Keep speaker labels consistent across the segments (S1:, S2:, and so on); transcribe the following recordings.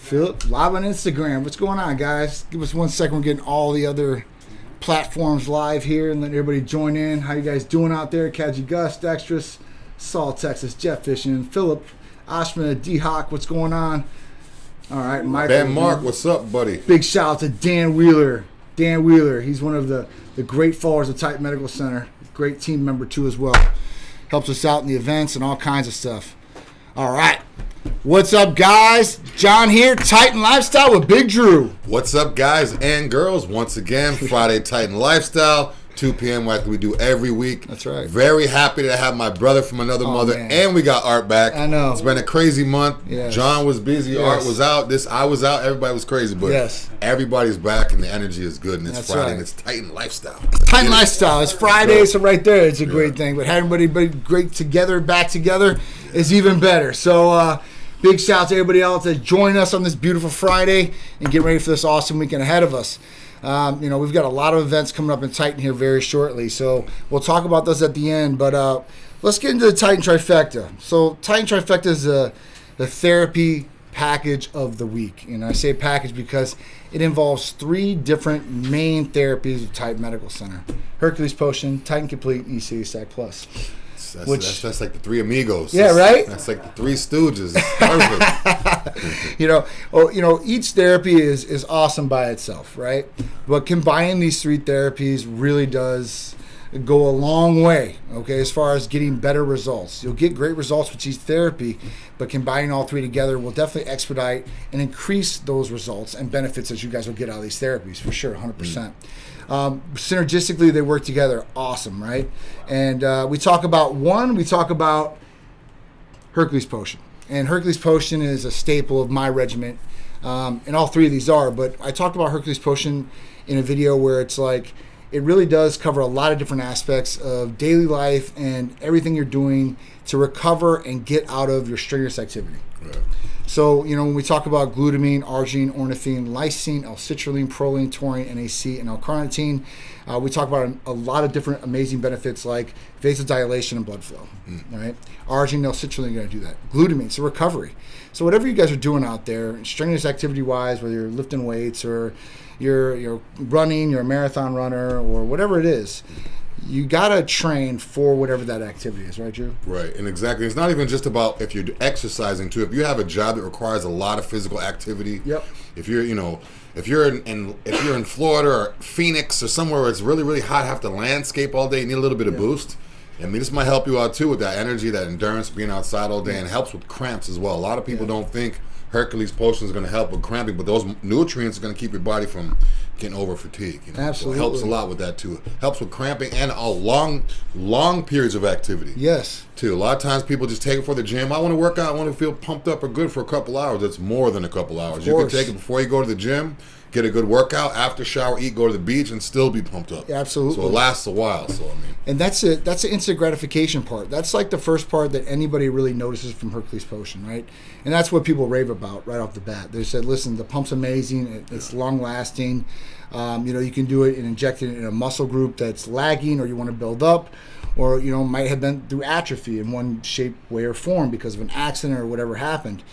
S1: Philip, live on Instagram. What's going on, guys? Give us 1 second. We're getting all the other platforms live here and letting everybody join in. How you guys doing out there? Kaji Gus, Dextrous, Saul, Texas, Jeff Fishing, Philip, Ashman, D-Hawk. What's going on? All right, Michael.
S2: Ben Mark, what's up, buddy?
S1: Big shout out to Dan Wheeler. Dan Wheeler, he's one of the great followers of Titan Medical Center. Great team member, too, as well. Helps us out in the events and all kinds of stuff. All right. What's up, guys? John here, Titan Lifestyle with Big Dru.
S2: What's up, guys and girls? Once again, Friday Titan Lifestyle, 2 p.m. like we do every week.
S1: That's right.
S2: Very happy to have my brother from another mother,
S1: man.
S2: And we got Art back.
S1: I know.
S2: It's been a crazy month.
S1: Yes.
S2: John was busy.
S1: Yes.
S2: Art was out. I was out. Everybody was crazy. But
S1: yes.
S2: Everybody's back, and the energy is good. And it's
S1: That's
S2: Friday,
S1: right.
S2: and it's Titan Lifestyle.
S1: Titan Lifestyle. It's Friday, so right there, it's a great thing. But having everybody great together, back together, is even better. So, big shout out to everybody else that joined us on this beautiful Friday and get ready for this awesome weekend ahead of us. We've got a lot of events coming up in Titan here very shortly, so we'll talk about those at the end. But let's get into the Titan Trifecta. So Titan Trifecta is the therapy package of the week. And I say package because it involves 3 different main therapies of Titan Medical Center: Hercules Potion, Titan Complete, and ECA Stack Plus.
S2: That's like the 3 amigos.
S1: Yeah, right?
S2: That's like the 3 stooges. It's perfect.
S1: Each therapy is awesome by itself, right? But combining these 3 therapies really does go a long way, okay, as far as getting better results. You'll get great results with each therapy, but combining all 3 together will definitely expedite and increase those results and benefits that you guys will get out of these therapies, for sure, 100%. Synergistically, they work together awesome, right? And we talk about Hercules Potion. And Hercules Potion is a staple of my regimen. And all 3 of these are, but I talked about Hercules Potion in a video where it's like, it really does cover a lot of different aspects of daily life and everything you're doing to recover and get out of your strenuous activity.
S2: Right.
S1: So, when we talk about glutamine, arginine, ornithine, lysine, L-citrulline, proline, taurine, NAC, and L-carnitine, we talk about a lot of different amazing benefits like vasodilation and blood flow. Right? Arginine, L-citrulline are going to do that. Glutamine, so recovery. So whatever you guys are doing out there, strenuous activity-wise, whether you're lifting weights or you're running, you're a marathon runner, or whatever it is, you gotta train for whatever that activity is, right, Drew?
S2: Right, and exactly. It's not even just about if you're exercising too. If you have a job that requires a lot of physical activity,
S1: yep.
S2: If you're in Florida or Phoenix or somewhere where it's really, really hot, have to landscape all day, you need a little bit of boost. I mean, this might help you out too with that energy, that endurance, being outside all day, and helps with cramps as well. A lot of people don't think Hercules Potion is going to help with cramping, but those nutrients are going to keep your body from getting over fatigue.
S1: Absolutely.
S2: So it helps a lot with that too. It helps with cramping and long periods of activity.
S1: Yes.
S2: Too. A lot of times people just take it for the gym. I want to work out. I want to feel pumped up or good for a couple hours. It's more than a couple hours. You can take it before you go to the gym, get a good workout, after shower, eat, go to the beach, and still be pumped up.
S1: Absolutely.
S2: So it lasts a while.
S1: And that's it. That's the instant gratification part. That's like the first part that anybody really notices from Hercules Potion, right? And that's what people rave about right off the bat. They said, listen, the pump's amazing. It's long lasting. You can do it and inject it in a muscle group that's lagging or you want to build up, or, might have been through atrophy in one shape, way, or form because of an accident or whatever happened.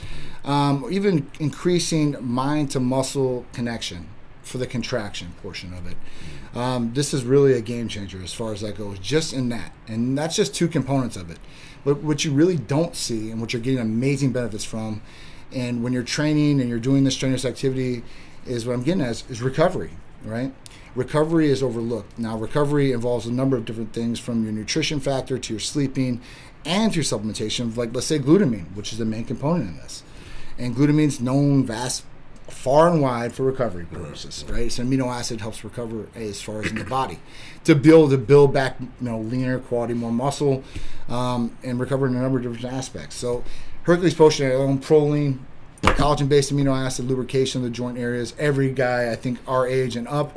S1: Even increasing mind to muscle connection for the contraction portion of it. This is really a game changer as far as that goes, just in that. And that's just 2 components of it. But what you really don't see and what you're getting amazing benefits from, and when you're training and you're doing this strenuous activity, is what I'm getting at is recovery, right? Recovery is overlooked. Now, recovery involves a number of different things, from your nutrition factor to your sleeping and to your supplementation, like, let's say, glutamine, which is the main component in this. And glutamine's known far and wide for recovery purposes, right? It's an amino acid, helps recover as far as in the body to build back, leaner, quality, more muscle, and recover in a number of different aspects. So Hercules Potion, proline, collagen-based amino acid, lubrication of the joint areas. Every guy, I think, our age and up,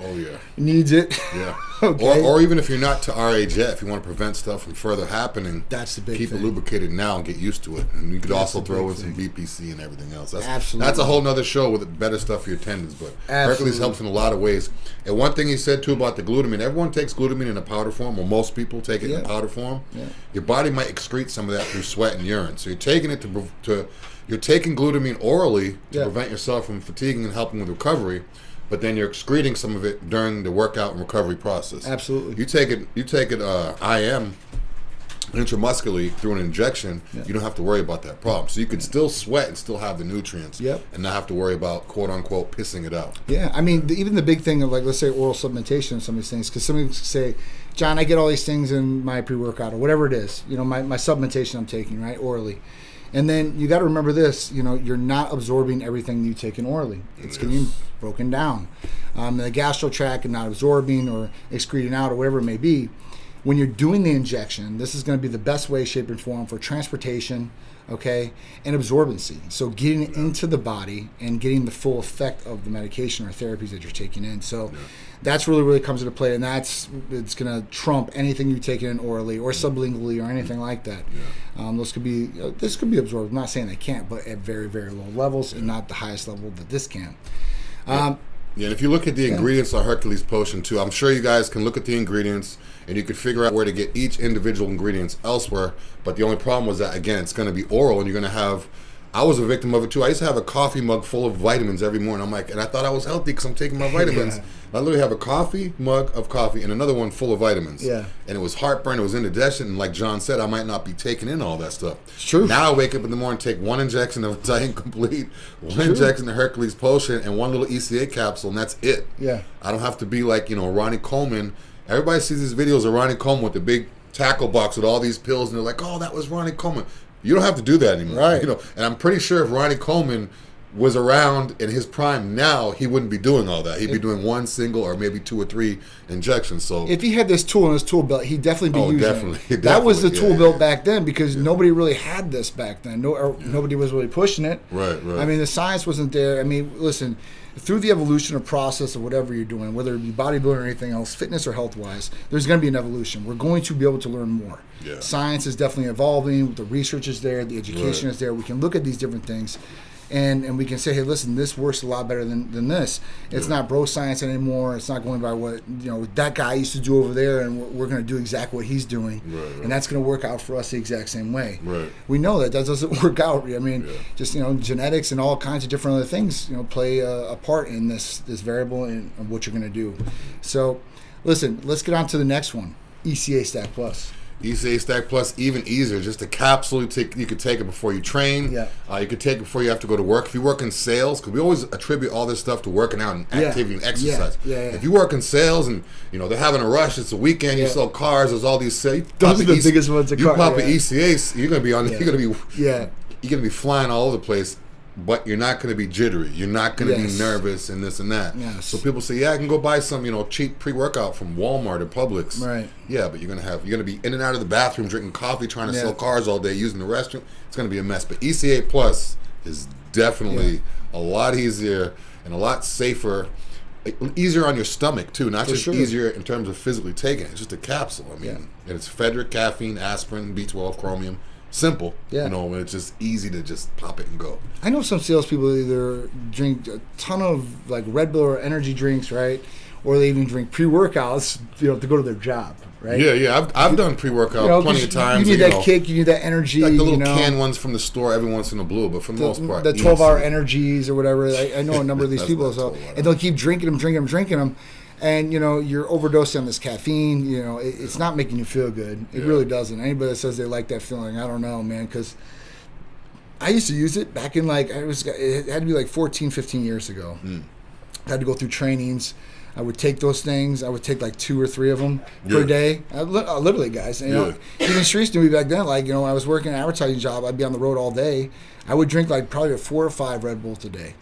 S1: needs it.
S2: Yeah.
S1: Okay.
S2: Or even if you're not to our age yet, if you want to prevent stuff from further happening,
S1: that's the big
S2: keep
S1: thing.
S2: it lubricated now and get used to it. And you could
S1: That's
S2: also
S1: the
S2: throw in
S1: big
S2: some
S1: thing.
S2: BPC and everything else. That's,
S1: Absolutely.
S2: That's a whole nother show with better stuff for your tendons. But Hercules helps in a lot of ways. And one thing he said too about the glutamine, everyone takes glutamine in a powder form, or most people take it in powder form.
S1: Yeah.
S2: Your body might excrete some of that through sweat and urine. So you're taking it you're taking glutamine orally to prevent yourself from fatiguing and helping with recovery. But then you're excreting some of it during the workout and recovery process.
S1: Absolutely.
S2: You take it IM intramuscularly through an injection. You don't have to worry about that problem. So you can still sweat and still have the nutrients. And not have to worry about quote unquote pissing it out.
S1: Yeah, I mean, even the big thing of like, let's say oral supplementation and some of these things, because somebody say, John, I get all these things in my pre-workout or whatever it is, you know, my supplementation I'm taking, right, orally. And then you got to remember this, you know, you're not absorbing everything you take in orally. It's getting broken down. The gastro tract and not absorbing or excreting out or whatever it may be. When you're doing the injection, this is going to be the best way, shape, and form for transportation, okay, and absorbency. So getting into the body and getting the full effect of the medication or therapies that you're taking in. So that's really comes into play, and it's going to trump anything you take in orally or sublingually or anything like that. This could be absorbed. I'm not saying they can't, but at very, very low levels and not the highest level that this can.
S2: And if you look at the ingredients of Hercules Potion too, I'm sure you guys can look at the ingredients and you could figure out where to get each individual ingredients elsewhere. But the only problem was that, again, it's going to be oral, and you're going to have. I was a victim of it too. I used to have a coffee mug full of vitamins every morning. I'm like, and I thought I was healthy because I'm taking my vitamins. I literally have a coffee mug of coffee and another one full of vitamins. And it was heartburn. It was indigestion. And like John said, I might not be taking in all that stuff.
S1: It's true.
S2: Now I wake up in the morning, take one injection of Titan Complete, one injection of Hercules Potion, and one little ECA capsule, and that's it. I don't have to be like, you know, Ronnie Coleman. Everybody sees these videos of Ronnie Coleman with the big tackle box with all these pills, and they're like, oh, that was Ronnie Coleman. You don't have to do that anymore. You know, and I'm pretty sure if Ronnie Coleman was around in his prime now, he wouldn't be doing all that. He'd be doing one single or maybe 2 or 3 injections. So
S1: if he had this tool in his tool belt, he'd definitely be using it. That was the tool belt back then, because nobody really had this back then. Nobody was really pushing it. I mean, the science wasn't there. I mean, listen, through the evolution or process of whatever you're doing, whether it be bodybuilding or anything else, fitness or health-wise, there's going to be an evolution. We're going to be able to learn more. Science is definitely evolving. The research is there. The education is there. We can look at these different things. And we can say, hey, listen, this works a lot better than this. It's not bro science anymore. It's not going by what that guy used to do over there, and we're going to do exactly what he's doing, and that's going to work out for us the exact same way. We know that doesn't work out. I mean, just genetics and all kinds of different other things play a part in this variable and what you're going to do. So, listen, let's get on to the next one, ECA Stack Plus.
S2: ECA Stack Plus, even easier. Just a capsule. You could take it before you train. You could take it before you have to go to work. If you work in sales, because we always attribute all this stuff to working out and activity and exercise. If you work in sales and they're having a rush, it's a weekend, you sell cars. There's all these sales.
S1: Those are the biggest ones.
S2: You pop an ECA, you're gonna be on. You're gonna be flying all over the place. But you're not going to be jittery. You're not going to be nervous and this and that. So people say, I can go buy some, cheap pre-workout from Walmart or Publix. Yeah, but you're going to be in and out of the bathroom drinking coffee, trying to sell cars all day, using the restroom. It's going to be a mess. But ECA Plus is definitely a lot easier and a lot safer. Easier on your stomach too, not just easier in terms of physically taking it. It's just a capsule. I mean, and it's Fedric, caffeine, aspirin, B12, chromium. Simple, and it's just easy to just pop it and go. I
S1: know some salespeople either drink a ton of like Red Bull or energy drinks, right? Or they even drink pre-workouts, to go to their job, right?
S2: I've done pre-workout plenty of times.
S1: You need that kick, you need that energy.
S2: Like the little canned ones from the store every once in a blue, but for the most part,
S1: the 12-hour energies or whatever. I know a number of these people, and they'll keep drinking them. And you're overdosing on this caffeine. It's not making you feel good. It really doesn't. Anybody that says they like that feeling, I don't know, man. Because I used to use it back in it had to be like 14, 15 years ago. I had to go through trainings. I would take those things. I would take like 2 or 3 of them per day. Literally, guys. Even Sharice knew me back then. When I was working an advertising job, I'd be on the road all day. I would drink probably 4 or 5 Red Bulls a day.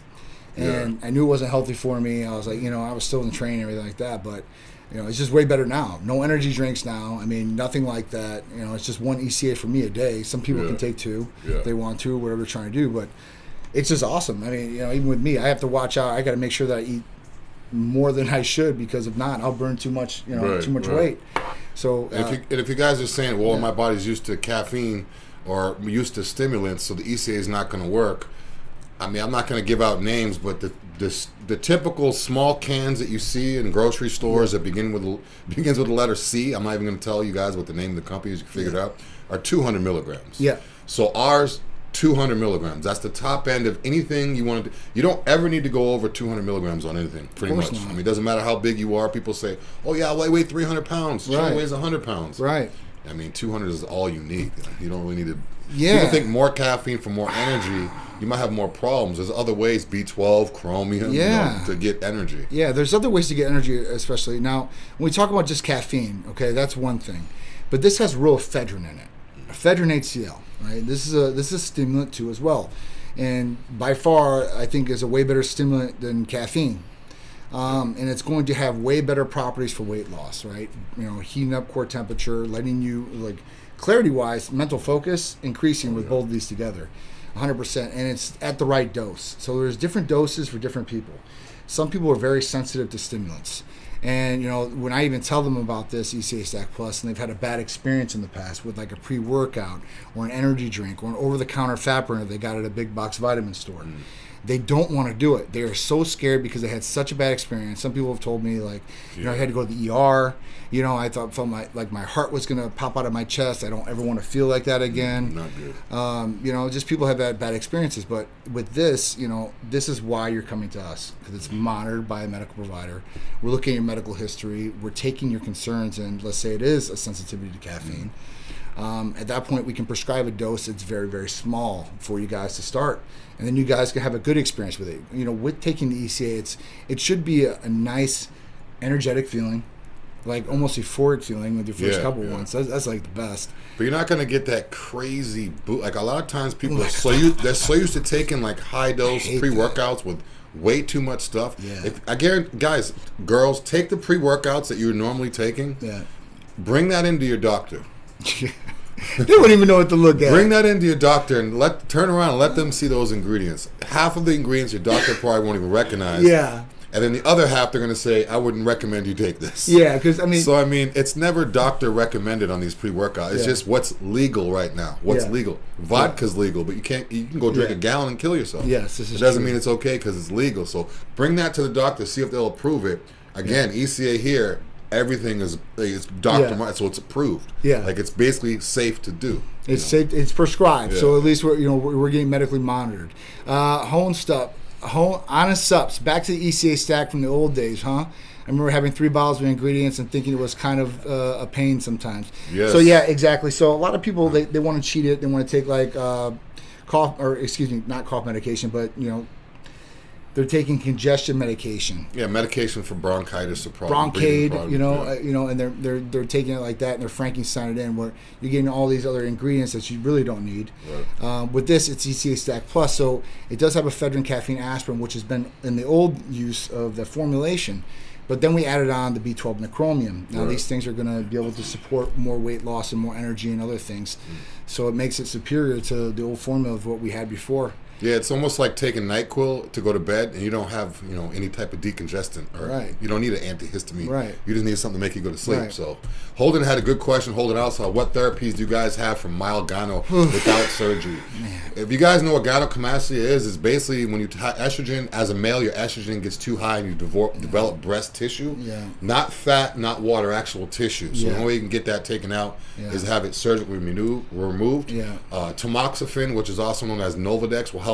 S1: And I knew it wasn't healthy for me. I was like, I was still in training and everything like that. But, it's just way better now. No energy drinks now. I mean, nothing like that. It's just 1 ECA for me a day. Some people can take 2 if they want to, whatever they're trying to do. But it's just awesome. I mean, even with me, I have to watch out. I got to make sure that I eat more than I should, because if not, I'll burn too much, too much weight. So
S2: if you guys are saying, well, my body's used to caffeine or used to stimulants, so the ECA is not going to work. I mean, I'm not going to give out names, but the typical small cans that you see in grocery stores that begins with the letter C, I'm not even going to tell you guys what the name of the company is, you can figure it out, are 200 milligrams.
S1: Yeah.
S2: So ours, 200 milligrams. That's the top end of anything you want to do. You don't ever need to go over 200 milligrams on anything, pretty much.
S1: Not.
S2: I mean, it doesn't matter how big you are. People say, oh, yeah, I weigh 300 pounds. Sean weighs 100 pounds.
S1: Right.
S2: I mean, 200 is all you need. You don't really need to.
S1: Yeah.
S2: People think more caffeine for more energy, you might have more problems. There's other ways, B12, chromium, to get energy.
S1: Yeah, there's other ways to get energy, especially. Now, when we talk about just caffeine, okay, that's one thing. But this has real ephedrine in it. Ephedrine HCl, right? This is a stimulant too as well. And by far, I think is a way better stimulant than caffeine. And it's going to have way better properties for weight loss, right? Heating up core temperature, letting you, like, clarity-wise, mental focus, increasing with both of these together, 100%. And it's at the right dose. So there's different doses for different people. Some people are very sensitive to stimulants. And, when I even tell them about this ECA Stack Plus, and they've had a bad experience in the past with like a pre-workout or an energy drink or an over-the-counter fat burner they got at a big box vitamin store, they don't want to do it. They are so scared because they had such a bad experience. Some people have told me, like, I had to go to the ER. I felt my heart was going to pop out of my chest. I don't ever want to feel like that again.
S2: Not good.
S1: Just people have had bad experiences. But with this, this is why you're coming to us, because it's monitored by a medical provider. We're looking at your medical history. We're taking your concerns, and let's say it is a sensitivity to caffeine. At that point, we can prescribe a dose that's very, very small for you guys to start. And then you guys can have a good experience with it. With taking the ECA, it should be a nice, energetic feeling, like almost euphoric feeling with your first couple ones. That's like the best.
S2: But you're not going to get that crazy boot. Like, a lot of times people they're so used to taking like high dose pre-workouts with way too much stuff. Yeah. I guarantee, guys, girls, take the pre-workouts that you're normally taking. Yeah. Bring that into your doctor.
S1: They wouldn't even know what to look at.
S2: Bring that into your doctor and turn around and let them see those ingredients. Half of the ingredients your doctor probably won't even recognize. Yeah. And then the other half, they're going to say, I wouldn't recommend you take this.
S1: Yeah, because So,
S2: it's never doctor recommended on these pre-workouts. It's just what's legal right now. What's legal. Vodka's legal, but you can go drink a gallon and kill yourself.
S1: Yes, this is
S2: It doesn't mean it's okay because it's legal. So bring that to the doctor, see if they'll approve it. Again, ECA here, everything is doctor, so it's approved. Yeah, like it's basically safe to do.
S1: It's safe. It's prescribed. So at least we're getting medically monitored. Honest subs. Back to the ECA Stack from the old days, huh? I remember having 3 bottles of ingredients and thinking it was kind of a pain sometimes. Yes. So yeah, exactly. So a lot of people they want to cheat it. They want to take like not cough medication, but they're taking congestion medication.
S2: Yeah, medication for bronchitis or
S1: Bronchade, and they're taking it like that, and they're Frankenstein it in, where you're getting all these other ingredients that you really don't need. Right. With this, it's ECA Stack Plus, so it does have ephedrine, caffeine, aspirin, which has been in the old use of the formulation. But then we added on the B12 and the chromium. Now these things are going to be able to support more weight loss and more energy and other things. So it makes it superior to the old formula of what we had before.
S2: Yeah, it's almost like taking NyQuil to go to bed, and you don't have any type of decongestant, or you don't need an antihistamine. Right. You just need something to make you go to sleep. Right. So Holden had a good question. Holden also, what therapies do you guys have for mild gyno without surgery? Man. If you guys know what gynecomastia is, it's basically when you estrogen as a male, your estrogen gets too high and you develop breast tissue. Yeah. Not fat, not water, actual tissue. So the only way you can get that taken out is have it surgically removed. Yeah. Tamoxifen, which is also known as Novadex, will help.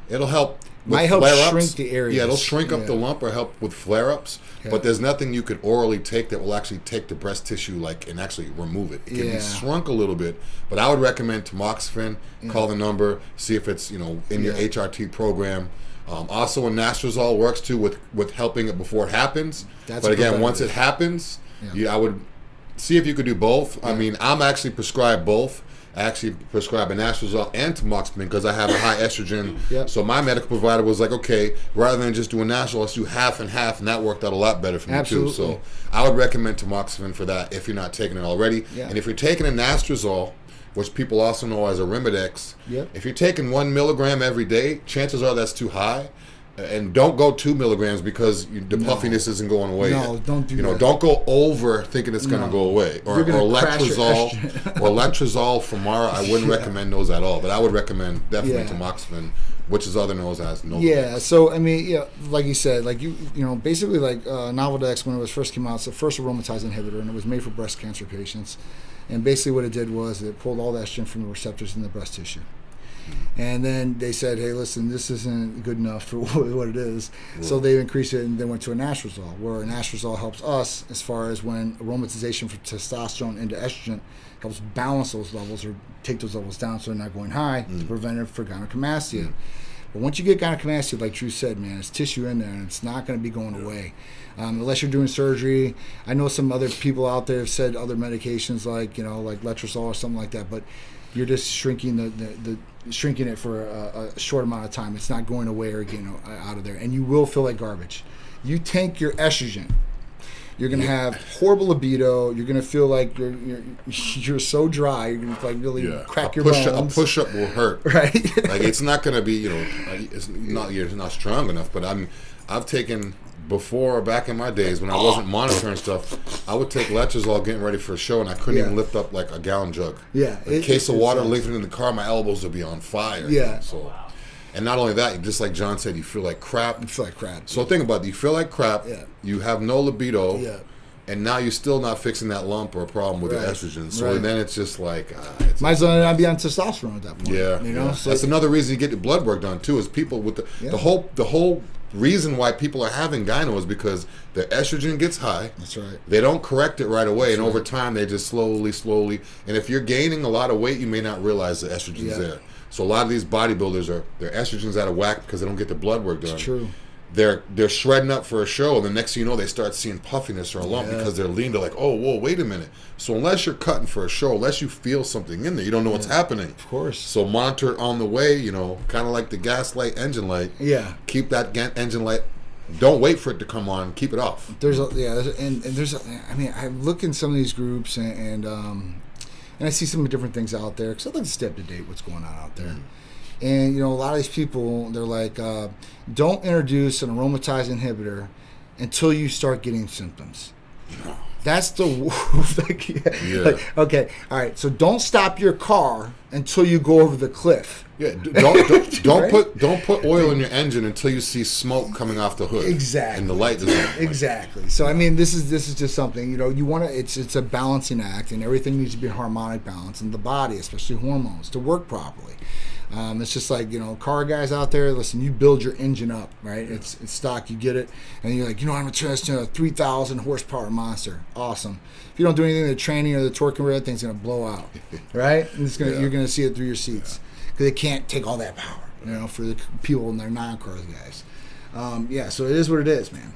S2: It'll help.
S1: Might help shrink the area.
S2: Yeah, it'll shrink up the lump or help with flare-ups. Yeah. But there's nothing you could orally take that will actually take the breast tissue and actually remove it. It can be shrunk a little bit, but I would recommend tamoxifen. Call the number, see if it's in your HRT program. Also, anastrozole works too with helping it before it happens. But again, once it happens, I would see if you could do both. Yeah. I mean, I'm actually prescribed both. I actually prescribe anastrozole and tamoxifen because I have a high estrogen. Yep. So my medical provider was like, okay, rather than just doing anastrozole, let's do half and half, and that worked out a lot better for me too. So I would recommend tamoxifen for that if you're not taking it already. Yeah. And if you're taking anastrozole, which people also know as Arimidex, if you're taking 1 milligram every day, chances are that's too high. And don't go 2 milligrams because the puffiness isn't going away.
S1: No,
S2: yet.
S1: don't do that.
S2: Don't go over thinking it's going to go away. Or letrozole from Mara. I wouldn't recommend those at all. But I would recommend definitely tamoxifen, which is other known as no.
S1: Yeah. So I mean, like you said, like basically like Novodex when it was first came out, it's the first aromatase inhibitor, and it was made for breast cancer patients. And basically what it did was it pulled all the estrogen from the receptors in the breast tissue. And then they said, hey, listen, this isn't good enough for what it is. Yeah. So they increased it and then went to an anastrozole, where an anastrozole helps us as far as when aromatization from testosterone into estrogen helps balance those levels or take those levels down so they're not going high to prevent it for gynecomastia. But once you get gynecomastia, like Drew said, man, it's tissue in there and it's not going to be going away. Unless you're doing surgery. I know some other people out there have said other medications like letrozole or something like that, but you're just shrinking shrinking it for a short amount of time. It's not going away or getting out of there, and you will feel like garbage. You tank your estrogen, you're gonna have horrible libido. You're gonna feel like you're so dry. You're gonna like really crack your bones.
S2: A push up will hurt,
S1: right?
S2: Like it's not gonna be you're not strong enough. But I've taken. Before, back in my days when I wasn't monitoring stuff, I would take letrozole getting ready for a show, and I couldn't even lift up like a gallon jug.
S1: Yeah,
S2: a case of water leaving in the car, my elbows would be on fire.
S1: Yeah.
S2: So, and not only that, just like John said, you feel like crap.
S1: You feel like crap.
S2: So think about it. You feel like crap.
S1: Yeah.
S2: You have no libido.
S1: Yeah.
S2: And now you're still not fixing that lump or problem with the estrogen. So then it's just like...
S1: might as well not be on testosterone at that point.
S2: Yeah. So that's another reason you get the blood work done, too, is people with the whole reason why people are having gyno is because their estrogen gets high.
S1: That's right.
S2: They don't correct it right away, and over time, they just slowly... And if you're gaining a lot of weight, you may not realize the estrogen's there. So a lot of these bodybuilders, their estrogen's out of whack because they don't get the blood work done.
S1: It's true.
S2: They're shredding up for a show, and the next thing you know, they start seeing puffiness or a lump because they're lean. They're like, oh, whoa, wait a minute. So unless you're cutting for a show, unless you feel something in there, you don't know what's happening. Of
S1: course.
S2: So monitor it on the way, kind of like the gas light, engine light.
S1: Yeah.
S2: Keep that engine light. Don't wait for it to come on. Keep it off.
S1: I look in some of these groups and I see some different things out there because I'd like to stay up to date what's going on out there. Mm-hmm. And, a lot of these people, they're like, don't introduce an aromatase inhibitor until you start getting symptoms. No. That's the okay, all right. So don't stop your car until you go over the cliff.
S2: Yeah, don't put oil in your engine until you see smoke coming off the hood.
S1: Exactly.
S2: And the light is on.
S1: Exactly. So I mean, this is just something you want to. It's a balancing act, and everything needs to be harmonic balance in the body, especially hormones, to work properly. It's just like, car guys out there, listen, you build your engine up, right? It's stock, you get it, and you're like, I'm going to turn this into a 3,000 horsepower monster. Awesome. If you don't do anything to the training or the torquing, that thing's going to blow out, right? And you're going to see it through your seats because they can't take all that power, for the people in their non-car guys. So it is what it is, man.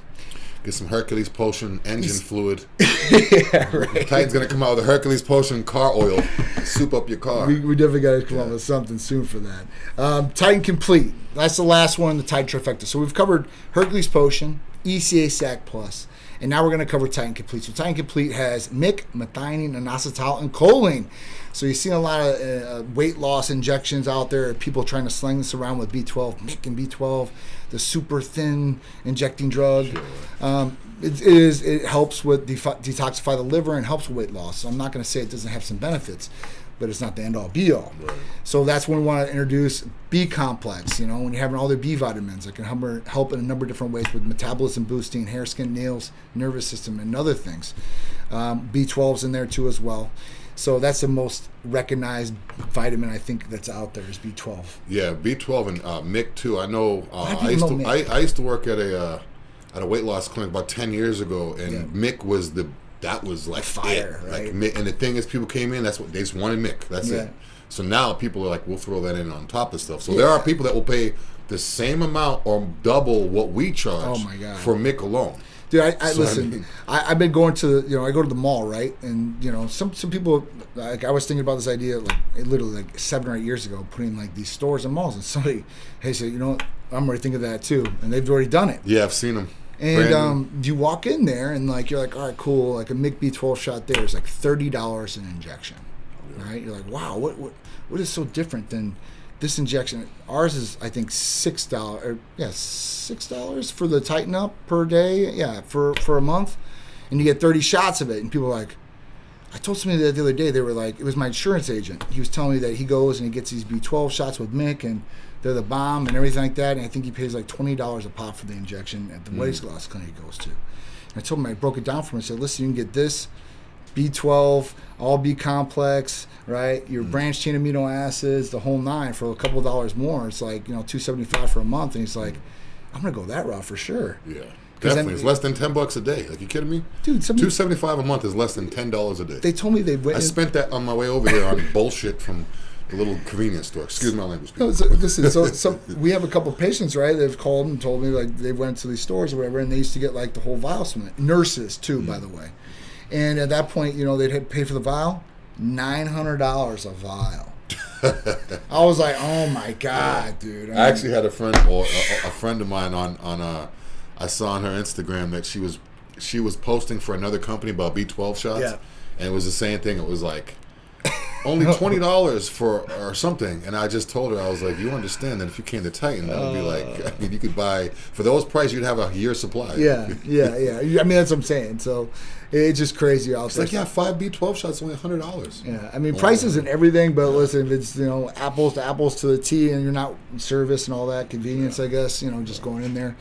S2: Get some Hercules Potion engine fluid.
S1: Yeah, right.
S2: Titan's going to come out with a Hercules Potion car oil. Soup up your car.
S1: We definitely got to come up with something soon for that. Titan Complete. That's the last one in the Titan Trifecta. So we've covered Hercules Potion, ECA Stack Plus, and now we're going to cover Titan Complete. So Titan Complete has MIC, methionine, inositol, and choline. So you've seen a lot of weight loss injections out there, people trying to sling this around with B12, MIC and B12, the super thin injecting drug. Sure. It helps with detoxify the liver and helps with weight loss. So I'm not going to say it doesn't have some benefits, but it's not the end all be all. Right. So that's when we want to introduce B complex. When you're having all the B vitamins, that can help in a number of different ways with metabolism boosting, hair, skin, nails, nervous system, and other things. B12's in there too as well. So that's the most recognized vitamin I think that's out there is B12.
S2: Yeah, B12 and MIC too. I know. I used to work at a weight loss clinic about 10 years ago, and MIC was that was like
S1: fire,
S2: it.
S1: Right?
S2: Like MIC, and the thing is, people came in. That's what they just wanted MIC. That's it. So now people are like, we'll throw that in on top of stuff. So there are people that will pay the same amount or double what we charge for MIC alone.
S1: Dude, I've been going to, I go to the mall, right? And, some people, like, I was thinking about this idea, like, literally, like, 7 or 8 years ago, putting, like, these stores and malls. And somebody, hey, said, I'm already thinking of that, too. And they've already done it.
S2: Yeah, I've seen them.
S1: And you walk in there, and, like, you're like, all right, cool. Like, a MIC B12 shot there is, like, $30 an injection, right? You're like, wow, what is so different than this injection, ours is I think $6 or $6 for the Tighten Up per day, for a month, and you get 30 shots of it. And people are like, I told somebody that the other day, they were like, it was my insurance agent. He was telling me that he goes and he gets these B12 shots with Mick, and they're the bomb and everything like that. And I think he pays like $20 a pop for the injection at the weight loss clinic he goes to. And I told him, I broke it down for him. I said, listen, you can get this B12, all B complex, right? Your branched chain amino acids, the whole 9 for a couple of dollars more. It's like, $275 for a month. And he's like, I'm gonna go that route for sure.
S2: Yeah. Definitely, it's less than $10 a day. Like, you kidding me?
S1: Dude,
S2: $275 a month is less than $10 a day.
S1: They told me they went.
S2: I spent that on my way over here on bullshit from the little convenience store. Excuse my language.
S1: No, listen, so we have a couple of patients, right? They've called and told me like they went to these stores or whatever, and they used to get like the whole vial from it. Nurses too, by the way. And at that point, they'd have to pay for the vial, $900 a vial. I was like, oh my god, dude!
S2: I actually had a friend a friend of mine on I saw on her Instagram that she was posting for another company about B12 shots, and it was the same thing. It was like only $20 for or something, and I just told her, I was like, you understand that if you came to Titan, that would be like, I mean, you could buy for those prices, you'd have a year's supply.
S1: Yeah. I mean, that's what I'm saying. So it's just crazy out there.
S2: It's like 5 B12 shots only $100.
S1: Yeah, I mean, prices and everything, but listen, if it's apples to apples to the T, and you're not service and all that convenience, I guess just going in there.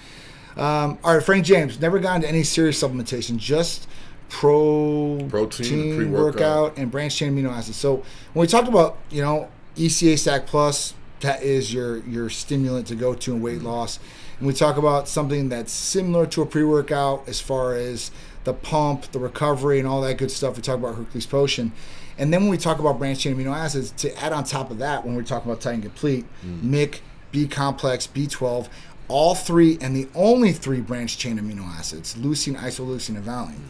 S1: All right, Frank James, never gotten into any serious supplementation, just protein, pre-workout, and branched chain amino acids. So when we talked about, ECA Stack Plus, that is your stimulant to go to in weight loss. And we talk about something that's similar to a pre-workout as far as the pump, the recovery, and all that good stuff. We talk about Hercules Potion. And then when we talk about branched chain amino acids, to add on top of that, when we're talking about Titan Complete, MIC, B complex, B12, all 3 and the only 3 branched chain amino acids, leucine, isoleucine, and valine.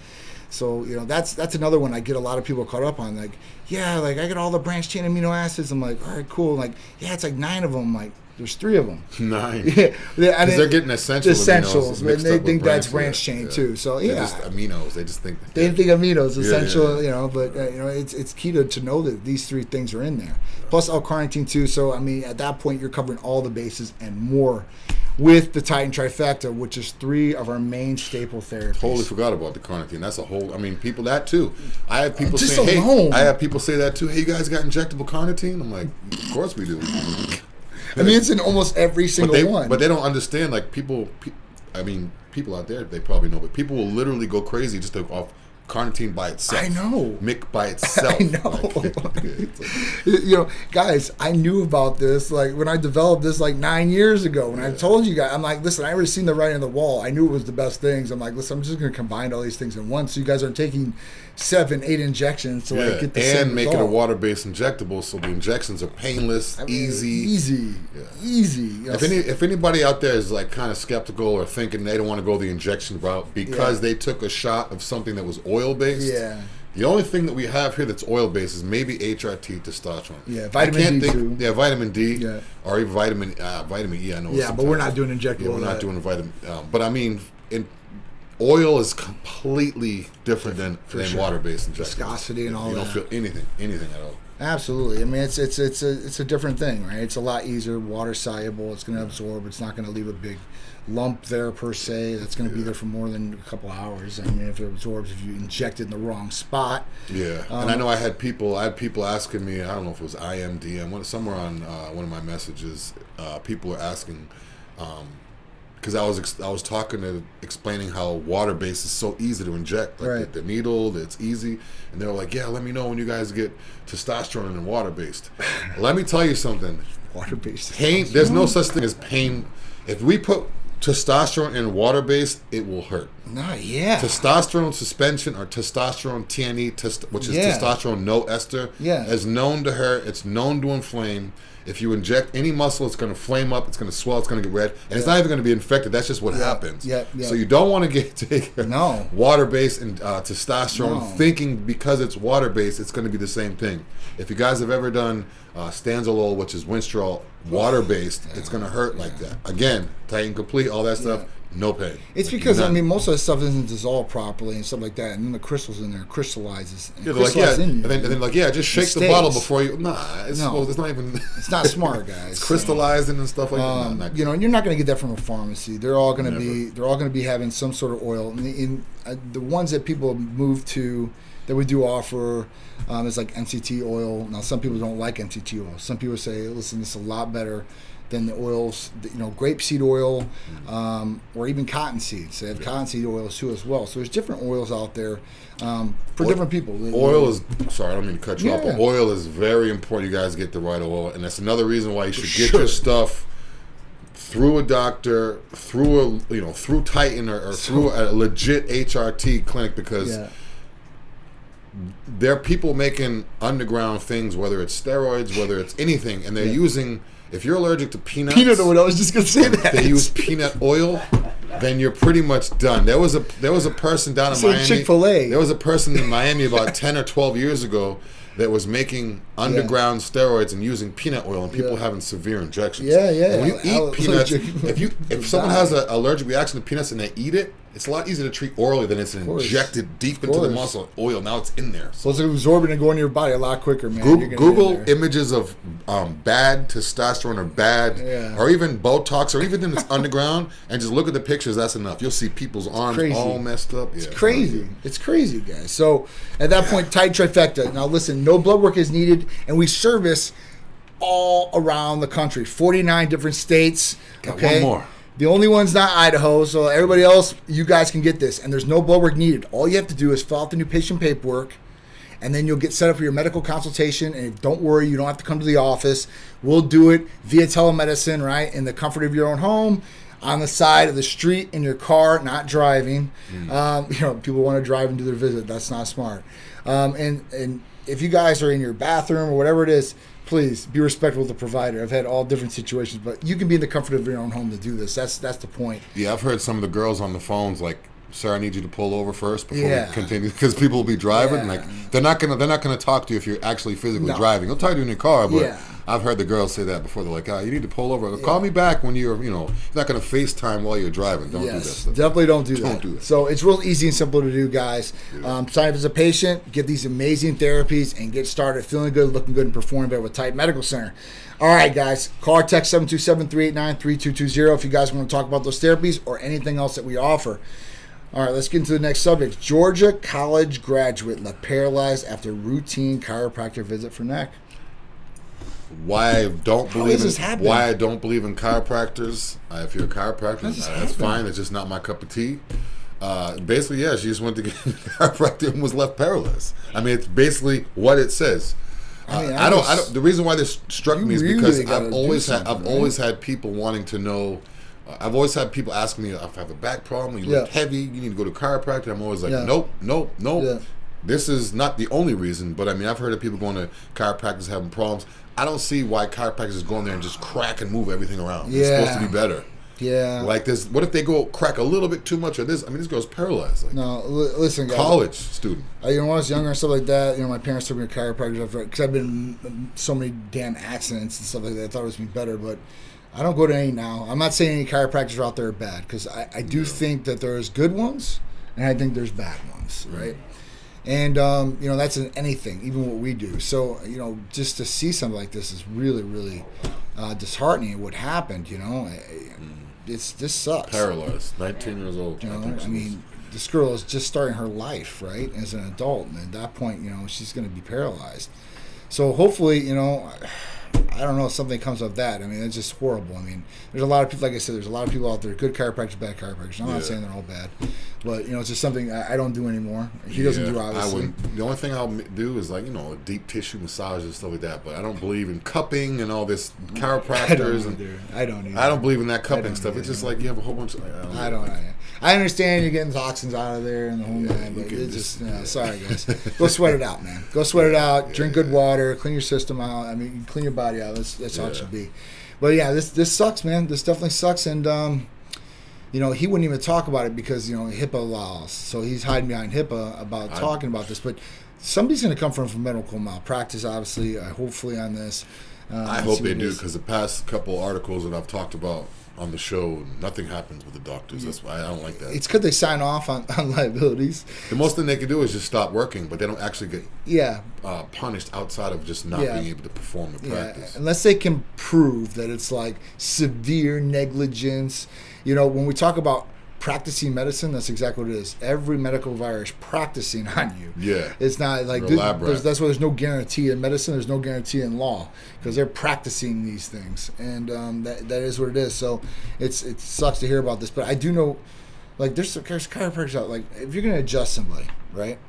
S1: So, that's another one I get a lot of people caught up on. Like, I get all the branched chain amino acids. I'm like, all right, cool. Like, it's like 9 of them. Like, there's 3 of them.
S2: 9. Because they're getting essentials.
S1: And they think that's branched chain too. So,
S2: they're just aminos. They just think.
S1: They think aminos, essential, but, it's key to know that these 3 things are in there. Plus L-carnitine too. So, I mean, at that point, you're covering all the bases and more with the Titan Trifecta, which is 3 of our main staple therapies.
S2: Totally forgot about the carnitine. That's a whole. I mean, people that too. I have people
S1: just
S2: saying,
S1: alone.
S2: "Hey," I have people say that too. Hey, you guys got injectable carnitine? I'm like, of course we do.
S1: I mean, it's in almost every single one.
S2: But they don't understand. Like people out there, they probably know, but people will literally go crazy just off carnitine by itself.
S1: I know.
S2: MIC by itself.
S1: I know. Guys, I knew about this when I developed this 9 years ago. When I told you guys, I'm like, listen, I already seen the writing on the wall. I knew it was the best things. I'm like, listen, I'm just going to combine all these things in one, so you guys aren't taking 7, 8 injections to get the same
S2: and make
S1: result.
S2: it a water-based injectable, so the injections are painless, easy.
S1: If
S2: anybody out there is kind of skeptical or thinking they don't want to go the injection route because they took a shot of something that was oil-based, the only thing that we have here that's oil-based is maybe HRT, testosterone.
S1: Yeah, vitamin D too.
S2: Yeah, vitamin D, or even vitamin E. I know.
S1: Yeah, but we're not doing injectable.
S2: Yeah, we're not doing vitamin. But I mean, oil is completely different than water-based injections.
S1: Viscosity and all that.
S2: You don't feel anything at all.
S1: Absolutely. I mean, it's a different thing, right? It's a lot easier, water soluble. It's going to absorb. It's not going to leave a big lump there per se. That's going to be there for more than a couple hours. I mean, if it absorbs, if you inject it in the wrong spot.
S2: Yeah, and I know I had people asking me. I don't know if it was IMD. Somewhere on one of my messages, people were asking. Because I was explaining how water-based is so easy to inject, the needle, it's easy, and they were like, "Yeah, let me know when you guys get testosterone and water-based." Let me tell you something.
S1: Water-based.
S2: Pain. There's no such thing as pain. If we put testosterone in water-based, it will hurt. Testosterone suspension or testosterone TNE, which is testosterone no ester, is known to hurt. It's known to inflame. If you inject any muscle, it's going to flame up, it's going to swell, it's going to get red, and it's not even going to be infected. That's just what happens. So you don't want to take water-based and testosterone thinking because it's water-based, it's going to be the same thing. If you guys have ever done stanzolol, which is Winstrol, water-based, it's going to hurt like that. Again, Titan Complete, all that stuff, no pain.
S1: It's
S2: like,
S1: because, I mean, most of the stuff doesn't dissolve properly and stuff like that. And then the crystals in there crystallizes.
S2: Yeah, they're like, yeah. And then like, yeah, just shake the bottle before you. Nah, it's not even.
S1: It's not smart, guys.
S2: It's crystallizing and stuff like that.
S1: You know, and you're not going to get that from a pharmacy. They're all going to be having some sort of oil. And the ones that people move to that we do offer is like MCT oil. Now, some people don't like MCT oil. Some people say, listen, this is a lot better than the oils, you know, grapeseed oil, or even cotton seeds. They have cottonseed oils too as well. So there's different oils out there for different people.
S2: Oil is, sorry, I don't mean to cut you off, but oil is very important. You guys get the right oil, and that's another reason why you should get your stuff through a doctor, through Titan or through a legit HRT clinic, because there are people making underground things, whether it's steroids, whether it's anything, and they're using. If you're allergic to peanut
S1: oil, I was just gonna say that.
S2: They use peanut oil, then you're pretty much done. There was a person down in Miami.
S1: Chick-fil-A.
S2: There was a person in Miami about 10 or 12 years ago that was making underground steroids and using peanut oil, and people having severe injections. And when you eat peanuts, if someone has an allergic reaction to peanuts and they eat it, it's a lot easier to treat orally than it's injected deep into the muscle. Oil, now it's in there.
S1: So it's absorbing and going to your body a lot quicker, man.
S2: Google images of bad testosterone or even Botox or even if it's underground, and just look at the pictures. That's enough. You'll see people's arms all messed up.
S1: It's crazy. It's crazy, guys. So at that point, Titan Trifecta. Now listen, no blood work is needed, and we service all around the country, 49 different states.
S2: Got one more.
S1: The only one's not Idaho, so everybody else, you guys can get this. And there's no blood work needed. All you have to do is fill out the new patient paperwork, and then you'll get set up for your medical consultation. And don't worry, you don't have to come to the office. We'll do it via telemedicine, right, in the comfort of your own home, on the side of the street, in your car, not driving. You know, people want to drive and do their visit. That's not smart. And if you guys are in your bathroom or whatever it is, please be respectful of the provider. I've had all different situations, but you can be in the comfort of your own home to do this. That's the point.
S2: Yeah, I've heard some of the girls on the phones like, "Sir, I need you to pull over first before we continue," because people will be driving. Like they're not gonna talk to you if you're actually physically driving. They'll talk to you in your car, but I've heard the girls say that before. They're like, "You need to pull over. Call me back when you're not gonna FaceTime while you're driving. Don't do that stuff.
S1: Definitely don't do that. So it's real easy and simple to do, guys. Sign up as a patient, get these amazing therapies, and get started feeling good, looking good, and performing better with Titan Medical Center. All right, guys. Call or text 727-389-3220 if you guys want to talk about those therapies or anything else that we offer. All right, let's get into the next subject. Georgia college graduate left paralyzed after routine chiropractor visit for neck.
S2: Why I don't believe in chiropractors. If you're a chiropractor, that's fine. It's just not my cup of tea. Basically, she just went to get a chiropractor and was left paralyzed. I mean, it's basically what it says. I don't. The reason why this struck me is because I've always had people wanting to know. I've always had people asking me if I have a back problem, you lift heavy, you need to go to a chiropractor. I'm always like, nope. Yeah. This is not the only reason, but I mean, I've heard of people going to chiropractors having problems. I don't see why chiropractors go in there and just crack and move everything around. It's supposed to be better. Yeah. Like this, what if they go crack a little bit too much of this? I mean, this girl's paralyzed. Like,
S1: no, listen, guys.
S2: College student.
S1: When I was younger and stuff like that, my parents took me to chiropractors because I've been in so many damn accidents and stuff like that. I thought it was be better, but I don't go to any now. I'm not saying any chiropractors out there are bad, because I do think that there's good ones and I think there's bad ones, right? And that's in anything, even what we do. So just to see something like this is really, really disheartening. What happened? This sucks.
S2: Paralyzed, 19 years old.
S1: I mean, this girl is just starting her life, right, as an adult, and at that point, she's going to be paralyzed. So hopefully, I don't know if something comes of that. I mean, it's just horrible. I mean, there's a lot of people, like I said, there's a lot of people out there, good chiropractors, bad chiropractors. I'm not saying they're all bad, but it's just something I don't do anymore. He doesn't do, obviously.
S2: I wouldn't. The only thing I'll do is like a deep tissue massage and stuff like that. But I don't believe in cupping and all this chiropractors.
S1: I don't either.
S2: I don't believe in that cupping stuff. It's just like you have a whole bunch of.
S1: I understand you're getting toxins out of there and the whole nine, but it's just sorry, guys. Go sweat it out, man. Go sweat it out. Drink good water. Clean your system out. I mean, clean your body out. That's how it should be. But this sucks, man. This definitely sucks, and he wouldn't even talk about it because HIPAA laws. So he's hiding behind HIPAA about talking about this. But somebody's going to come from medical malpractice, obviously. Hopefully on this.
S2: I hope they do, because the past couple articles that I've talked about on the show, nothing happens with the doctors. That's why I don't like that.
S1: It's because they sign off on liabilities.
S2: The most thing they can do is just stop working, but they don't actually get punished outside of just not being able to perform the practice.
S1: Unless they can prove that it's like severe negligence. When we talk about practicing medicine, that's exactly what it is. Every medical provider is practicing on you.
S2: Yeah.
S1: It's not like that's why there's no guarantee in medicine. There's no guarantee in law because they're practicing these things, and that is what it is. So it sucks to hear about this, but I do know, like there's chiropractors out. Like if you're gonna adjust somebody, right?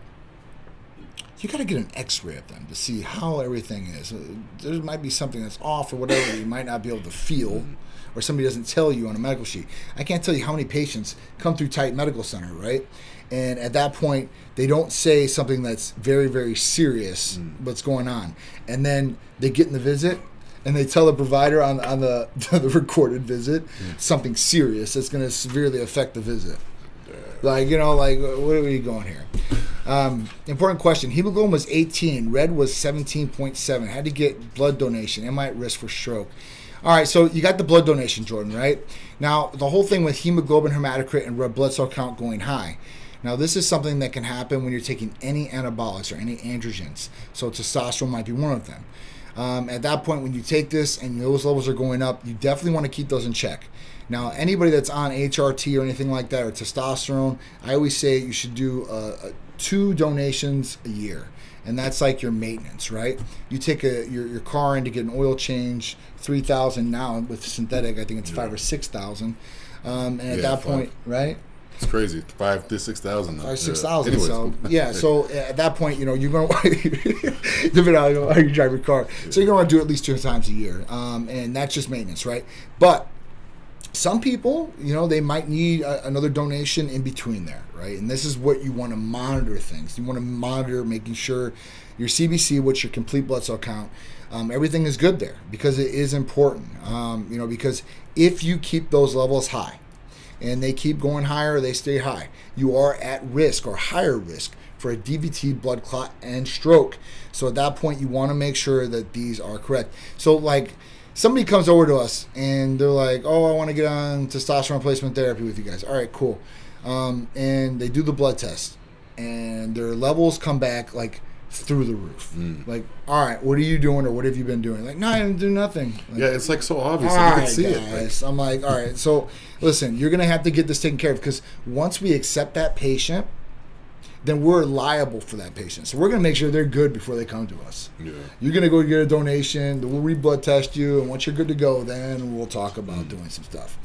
S1: You got to get an X-ray of them to see how everything is. There might be something that's off or whatever that you might not be able to feel. Or somebody doesn't tell you on a medical sheet. I can't tell you how many patients come through Titan Medical Center, right? And at that point, they don't say something that's very, very serious, what's going on. And then they get in the visit, and they tell the provider on the recorded visit something serious that's going to severely affect the visit. Like, what are we going here? Important question. Hemoglobin was 18. Red was 17.7. Had to get blood donation. Am I at risk for stroke? All right, so you got the blood donation, Jordan, right? Now, the whole thing with hemoglobin, hematocrit, and red blood cell count going high. Now, this is something that can happen when you're taking any anabolics or any androgens. So testosterone might be one of them. At that point, when you take this and those levels are going up, you definitely want to keep those in check. Now, anybody that's on HRT or anything like that, or testosterone, I always say you should do 2 donations a year. And that's like your maintenance, right? You take your car in to get an oil change, $3,000 now with synthetic. I think it's $5,000 or $6,000. And at that point, right?
S2: It's crazy, $5,000 to $6,000.
S1: $6,000. So at that point, you're going to depending on how you drive your car. So you're going to do it at least 2 times a year, and that's just maintenance, right? But some people, they might need another donation in between there, right? And this is what you want to monitor things. You want to monitor making sure your CBC, which your complete blood cell count, everything is good there because it is important. Because if you keep those levels high and they keep going higher, they stay high, you are at risk or higher risk for a DVT, blood clot, and stroke. So at that point, you want to make sure that these are correct. So like, somebody comes over to us and they're like, oh, I want to get on testosterone replacement therapy with you guys. All right, cool. And they do the blood test and their levels come back like through the roof. Like, all right, what are you doing or what have you been doing? Like, no, I didn't do nothing. Like,
S2: it's like so obvious.
S1: All
S2: You
S1: right,
S2: can see
S1: guys.
S2: it.
S1: I'm like, all right, so listen, you're going to have to get this taken care of because once we accept that patient, then we're liable for that patient. So we're going to make sure they're good before they come to us. Yeah. You're going to go get a donation, then we'll re-blood test you, and once you're good to go, then we'll talk about doing some stuff.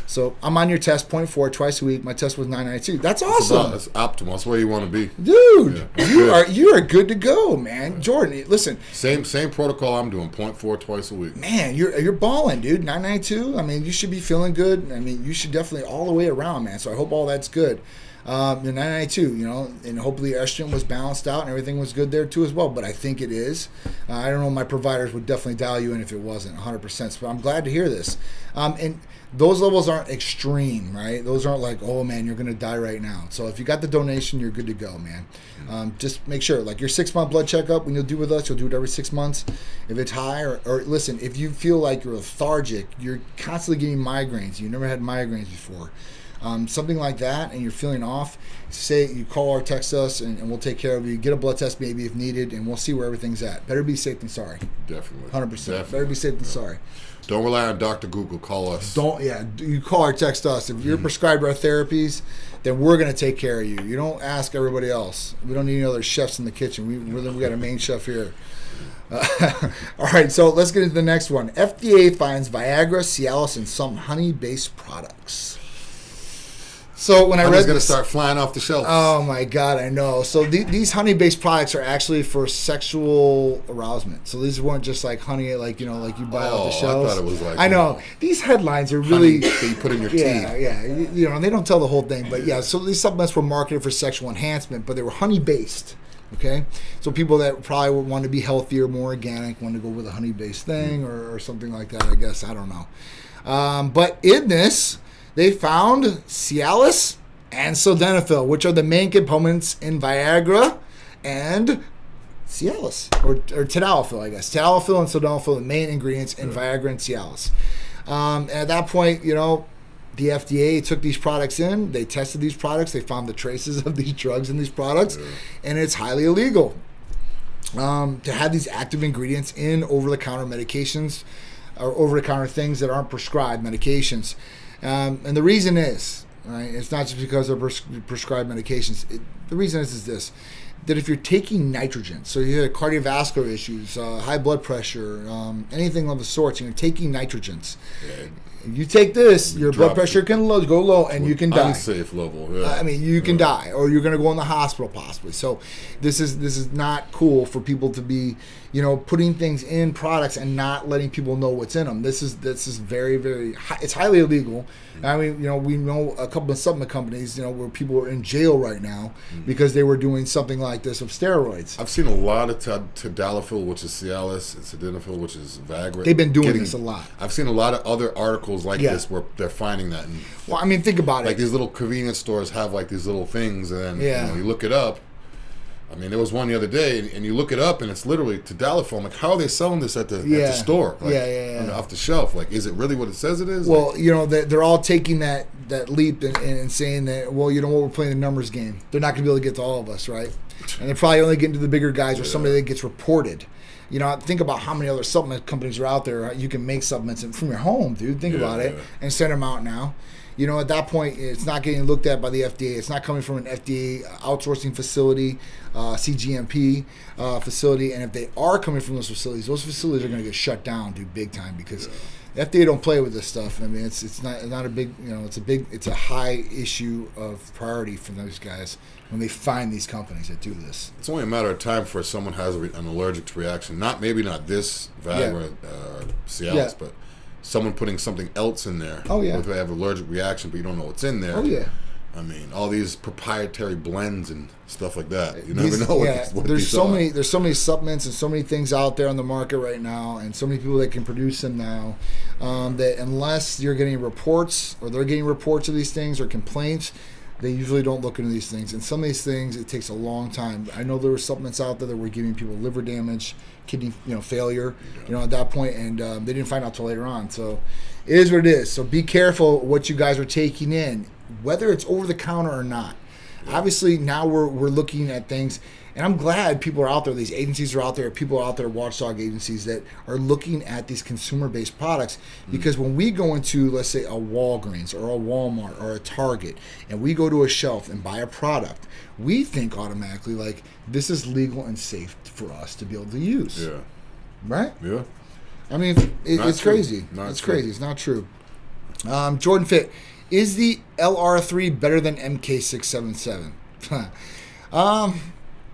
S1: So I'm on your test, 0.4, twice a week. My test was 992. That's awesome.
S2: That's optimal. That's where you want to be.
S1: Dude, you are good to go, man. Jordan, listen.
S2: Same protocol I'm doing, 0.4 twice a week.
S1: Man, you're balling, dude. 992. I mean, you should be feeling good. I mean, you should definitely all the way around, man. So I hope all that's good. The 992, and hopefully estrogen was balanced out and everything was good there too as well. But I think it is. I don't know. My providers would definitely dial you in if it wasn't 100%. So I'm glad to hear this. And those levels aren't extreme, right? Those aren't like, oh man, you're going to die right now. So if you got the donation, you're good to go, man. Just make sure, like your 6-month blood checkup, when you'll do with us, you'll do it every 6 months. If it's high, or listen, if you feel like you're lethargic, you're constantly getting migraines, you never had migraines before. Something like that, and you're feeling off, say you call or text us, and we'll take care of you. Get a blood test maybe if needed, and we'll see where everything's at. Better be safe than sorry.
S2: Definitely.
S1: 100%. Better be safe than sorry.
S2: Don't rely on Dr. Google. Call us.
S1: You call or text us. If you're prescribed our therapies, then we're going to take care of you. You don't ask everybody else. We don't need any other chefs in the kitchen. We got a main chef here. All right, so let's get into the next one. FDA finds Viagra, Cialis, and some honey-based products. So when I read this,
S2: going to start flying off the shelf.
S1: Oh my God, I know. So these honey-based products are actually for sexual arousement. So these weren't just like honey, like you buy off the shelves.
S2: I thought it was like.
S1: I know these headlines are really
S2: that you put in your tea.
S1: Yeah. They don't tell the whole thing, but yeah. So these supplements were marketed for sexual enhancement, but they were honey-based. Okay, so people that probably would want to be healthier, more organic, want to go with a honey-based thing or something like that. I guess I don't know. But in this, they found Cialis and sildenafil, which are the main components in Viagra and Cialis, or tadalafil, I guess. Tadalafil and sildenafil are the main ingredients in Viagra and Cialis. And at that point, you know, the FDA took these products in, they tested these products, they found the traces of these drugs in these products, and it's highly illegal to have these active ingredients in over-the-counter medications or over-the-counter things that aren't prescribed medications. And the reason is, right, it's not just because of prescribed medications. The reason is this, that if you're taking nitrogen, so you have cardiovascular issues, high blood pressure, anything of the sorts, you're taking nitrogens. If you take this, your blood pressure can go low and you can die.
S2: Unsafe level.
S1: I mean, you can die, or you're going to go in the hospital possibly. So this is not cool for people to be, you know, putting things in products and not letting people know what's in them. This is very, very it's highly illegal. I mean, you know, we know a couple of supplement companies, you know, where people are in jail right now because they were doing something like this with steroids.
S2: I've seen a lot of tadalafil, which is Cialis, and sildenafil, which is Viagra.
S1: They've been doing this a lot.
S2: I've seen a lot of other articles like this where they're finding that. And
S1: well, I mean, think about it.
S2: Like these little convenience stores have like these little things, and then you know, you look it up. I mean, there was one the other day, and you look it up, and it's literally tadalafil. I'm like, how are they selling this at the store? Like, off the shelf. Like, is it really what it says it is?
S1: Well, you know, they're all taking that leap and saying that, well, you know what, we're playing the numbers game. They're not going to be able to get to all of us, right? And they're probably only getting to the bigger guys or somebody that gets reported. You know, think about how many other supplement companies are out there. You can make supplements from your home, dude. Think about it, and send them out now. You know, at that point, it's not getting looked at by the FDA. It's not coming from an FDA outsourcing facility, CGMP facility. And if they are coming from those facilities are going to get shut down, dude, big time, because FDA don't play with this stuff. I mean, it's not a big, you know, it's a high issue of priority for those guys when they find these companies that do this.
S2: It's only a matter of time before someone has an allergic reaction. Maybe not this Viagra, Cialis, but someone putting something else in there.
S1: Oh yeah.
S2: Or they have an allergic reaction, but you don't know what's in there.
S1: Oh yeah.
S2: I mean, all these proprietary blends and stuff like that. You never know what
S1: there's so many supplements and so many things out there on the market right now, and so many people that can produce them now, that unless you're getting reports or they're getting reports of these things or complaints, they usually don't look into these things. And some of these things, it takes a long time. I know there were supplements out there that were giving people liver damage, kidney, failure, at that point, and they didn't find out till later on. So it is what it is. So be careful what you guys are taking in, whether it's over the counter or not. Obviously, now we're looking at things, and I'm glad people are out there. These agencies are out there. People are out there, watchdog agencies that are looking at these consumer-based products. Because when we go into, let's say, a Walgreens or a Walmart or a Target, and we go to a shelf and buy a product, we think automatically, like, this is legal and safe for us to be able to use.
S2: Yeah.
S1: Right?
S2: Yeah.
S1: I mean, it's crazy. It's crazy. It's not true. Jordan Fit. Is the LR3 better than MK677?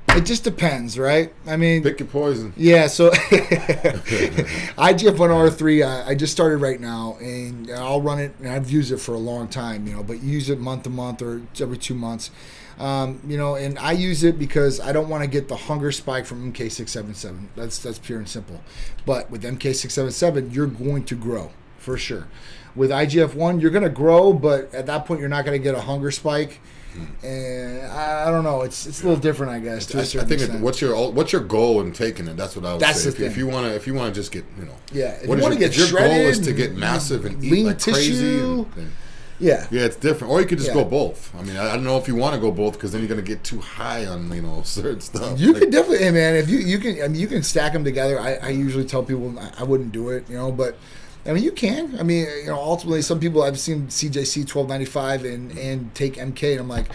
S1: It just depends, right? I mean,
S2: pick your poison.
S1: Yeah, so IGF-1 R3, I just started right now, and I'll run it, and I've used it for a long time, but use it month to month or every 2 months. And I use it because I don't want to get the hunger spike from MK677. That's pure and simple. But with MK677, you're going to grow, for sure. With IGF-1, you're going to grow, but at that point, you're not going to get a hunger spike. And I don't know. It's a little different, I guess. To a certain extent.
S2: What's your goal in taking it? That's what I would say.
S1: The thing.
S2: If you want to just get,
S1: if you want to get
S2: your
S1: shredded,
S2: goal is to get massive and eat
S1: lean
S2: like
S1: tissue.
S2: Crazy.
S1: Yeah,
S2: it's different. Or you could just go both. I mean, I don't know if you want to go both because then you're going to get too high on certain stuff.
S1: You could definitely, hey man, if you can, I mean, you can stack them together. I usually tell people I wouldn't do it, but. I mean, you can. I mean, ultimately, some people I've seen CJC 1295 and take MK, and I'm like,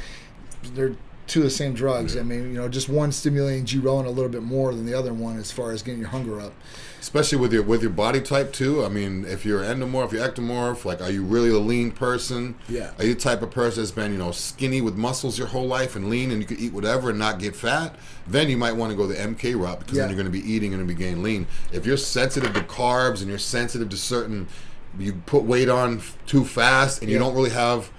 S1: they're two of the same drugs.
S2: Yeah.
S1: I mean, just one stimulating G-Relin a little bit more than the other one as far as getting your hunger up.
S2: Especially with your body type too. I mean, if you're endomorph, you're ectomorph. Like, are you really a lean person?
S1: Yeah.
S2: Are you the type of person that's been skinny with muscles your whole life and lean, and you could eat whatever and not get fat? Then you might want to go the MK route because then you're going to be eating and be getting lean. If you're sensitive to carbs and you're sensitive to certain, you put weight on too fast and you don't really have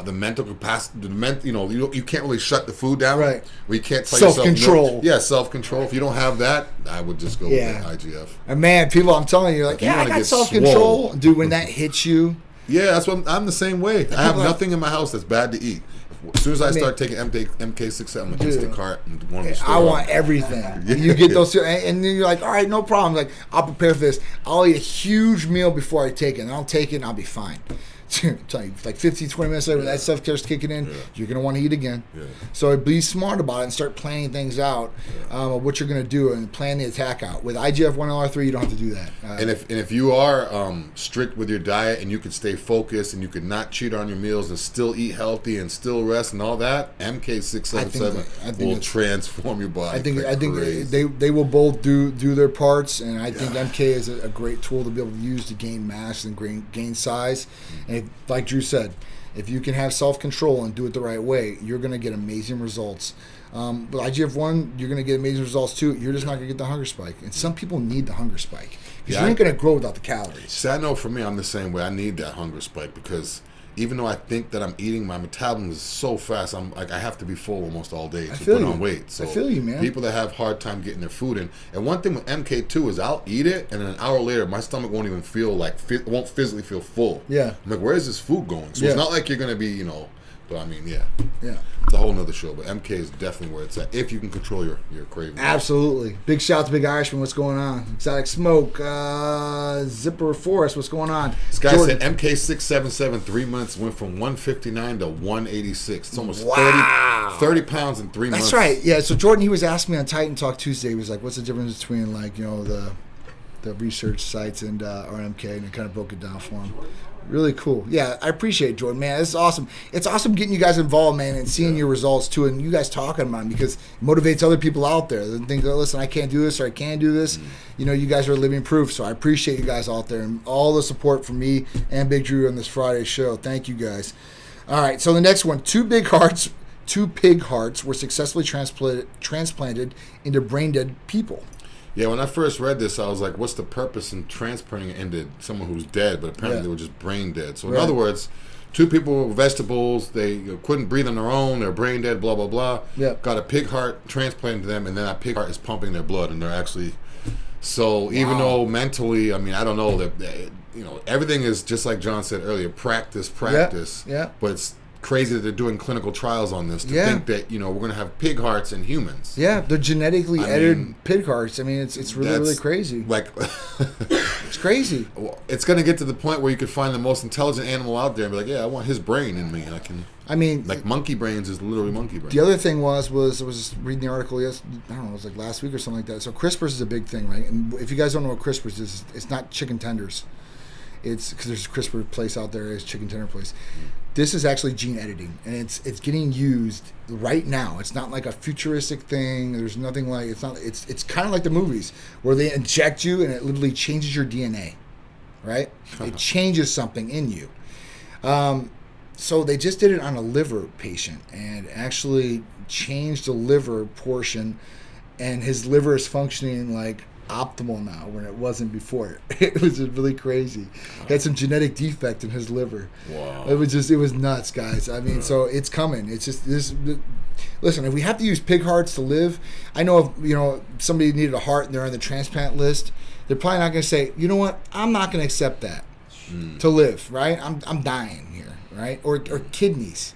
S2: the mental capacity, you can't really shut the food down.
S1: Right.
S2: Where you can't tell
S1: self-control.
S2: Yeah, self-control. If you don't have that, I would just go with the IGF.
S1: And man, people, I'm telling you, like, I got self-control. Dude, when that hits you.
S2: Yeah, that's what I'm the same way. I have nothing in my house that's bad to eat. As soon as I start taking MK677, I'm gonna just the cart and one of the store.
S1: I want everything. You get those, and then you're like, all right, no problem. Like, I'll prepare for this. I'll eat a huge meal before I take it, and I'll take it, and I'll be fine. Like 15, 20 minutes later, when that stuff starts kicking in, you're going to want to eat again. Yeah. So be smart about it and start planning things out of what you're going to do and plan the attack out. With IGF-1 and R3, you don't have to do that.
S2: And if you are strict with your diet and you can stay focused and you could not cheat on your meals and still eat healthy and still rest and all that, MK677 will transform your body.
S1: I think they will both do their parts, and I think MK is a great tool to be able to use to gain mass and gain size. And like Drew said, if you can have self-control and do it the right way, you're going to get amazing results. With IGF-1, you're going to get amazing results too. You're just not going to get the hunger spike. And some people need the hunger spike because you ain't going to grow without the calories.
S2: See, I know for me, I'm the same way. I need that hunger spike because even though I think that I'm eating, my metabolism is so fast. I'm like I have to be full almost all day to put on weight. So
S1: I feel you, man.
S2: People that have hard time getting their food in, and one thing with MK2 is I'll eat it, and then an hour later, my stomach won't even feel like won't physically feel full.
S1: Yeah.
S2: I'm like, where is this food going? So it's not like you're gonna be, But I mean, yeah. It's a whole nother show, but MK is definitely where it's at if you can control your craving.
S1: Absolutely. Big shout out to Big Irishman. What's going on? Exotic Smoke, Zipper Forest. What's going on?
S2: This guy said MK677 3 months went from 159 to 186. It's almost 30 pounds in 3 months.
S1: That's right. Yeah. So Jordan, he was asking me on Titan Talk Tuesday. He was like, "What's the difference between the research sites and our MK?" And it kind of broke it down for him. Really cool. Yeah, I appreciate it, Jordan, man. It's awesome. It's awesome getting you guys involved, man, and seeing your results, too, and you guys talking about them because it motivates other people out there that think, oh, listen, I can't do this or I can do this. You guys are living proof, so I appreciate you guys out there and all the support from me and Big Dru on this Friday show. Thank you, guys. All right, so the next one, two pig hearts were successfully transplanted into brain-dead people.
S2: Yeah, when I first read this, I was like, what's the purpose in transplanting it into someone who's dead? But apparently they were just brain dead. So in other words, two people with vegetables, they couldn't breathe on their own, they're brain dead, blah, blah, blah. Yep. Got a pig heart transplanted to them, and then that pig heart is pumping their blood, and they're actually... So even though mentally, I mean, I don't know, that everything is, just like John said earlier, practice.
S1: Yeah.
S2: But it's crazy that they're doing clinical trials on this to think that we're going to have pig hearts in humans.
S1: Yeah, they're genetically edited pig hearts. I mean, it's really crazy.
S2: Like,
S1: it's crazy.
S2: It's going to get to the point where you could find the most intelligent animal out there and be like, yeah, I want his brain in me, and I can. I mean, like monkey brains is literally monkey brains.
S1: The other thing was I was just reading the article. I don't know, it was like last week or something like that. So CRISPR is a big thing, right? And if you guys don't know what CRISPR is, it's not chicken tenders. It's because there's a CRISPR place out there, it's chicken tender place. This is actually gene editing, and it's getting used right now. It's not like a futuristic thing. There's nothing like it's not. It's kind of like the movies where they inject you and it literally changes your DNA, right? It changes something in you. So they just did it on a liver patient and actually changed the liver portion, and his liver is functioning like optimal now when it wasn't before. It was just really crazy. He had some genetic defect in his liver.
S2: Wow.
S1: It was nuts, guys. I mean, so it's coming. It's just this. Listen, if we have to use pig hearts to live, I know if somebody needed a heart and they're on the transplant list, they're probably not going to say, you know what, I'm not going to accept that to live, right? I'm dying here, right? Or kidneys.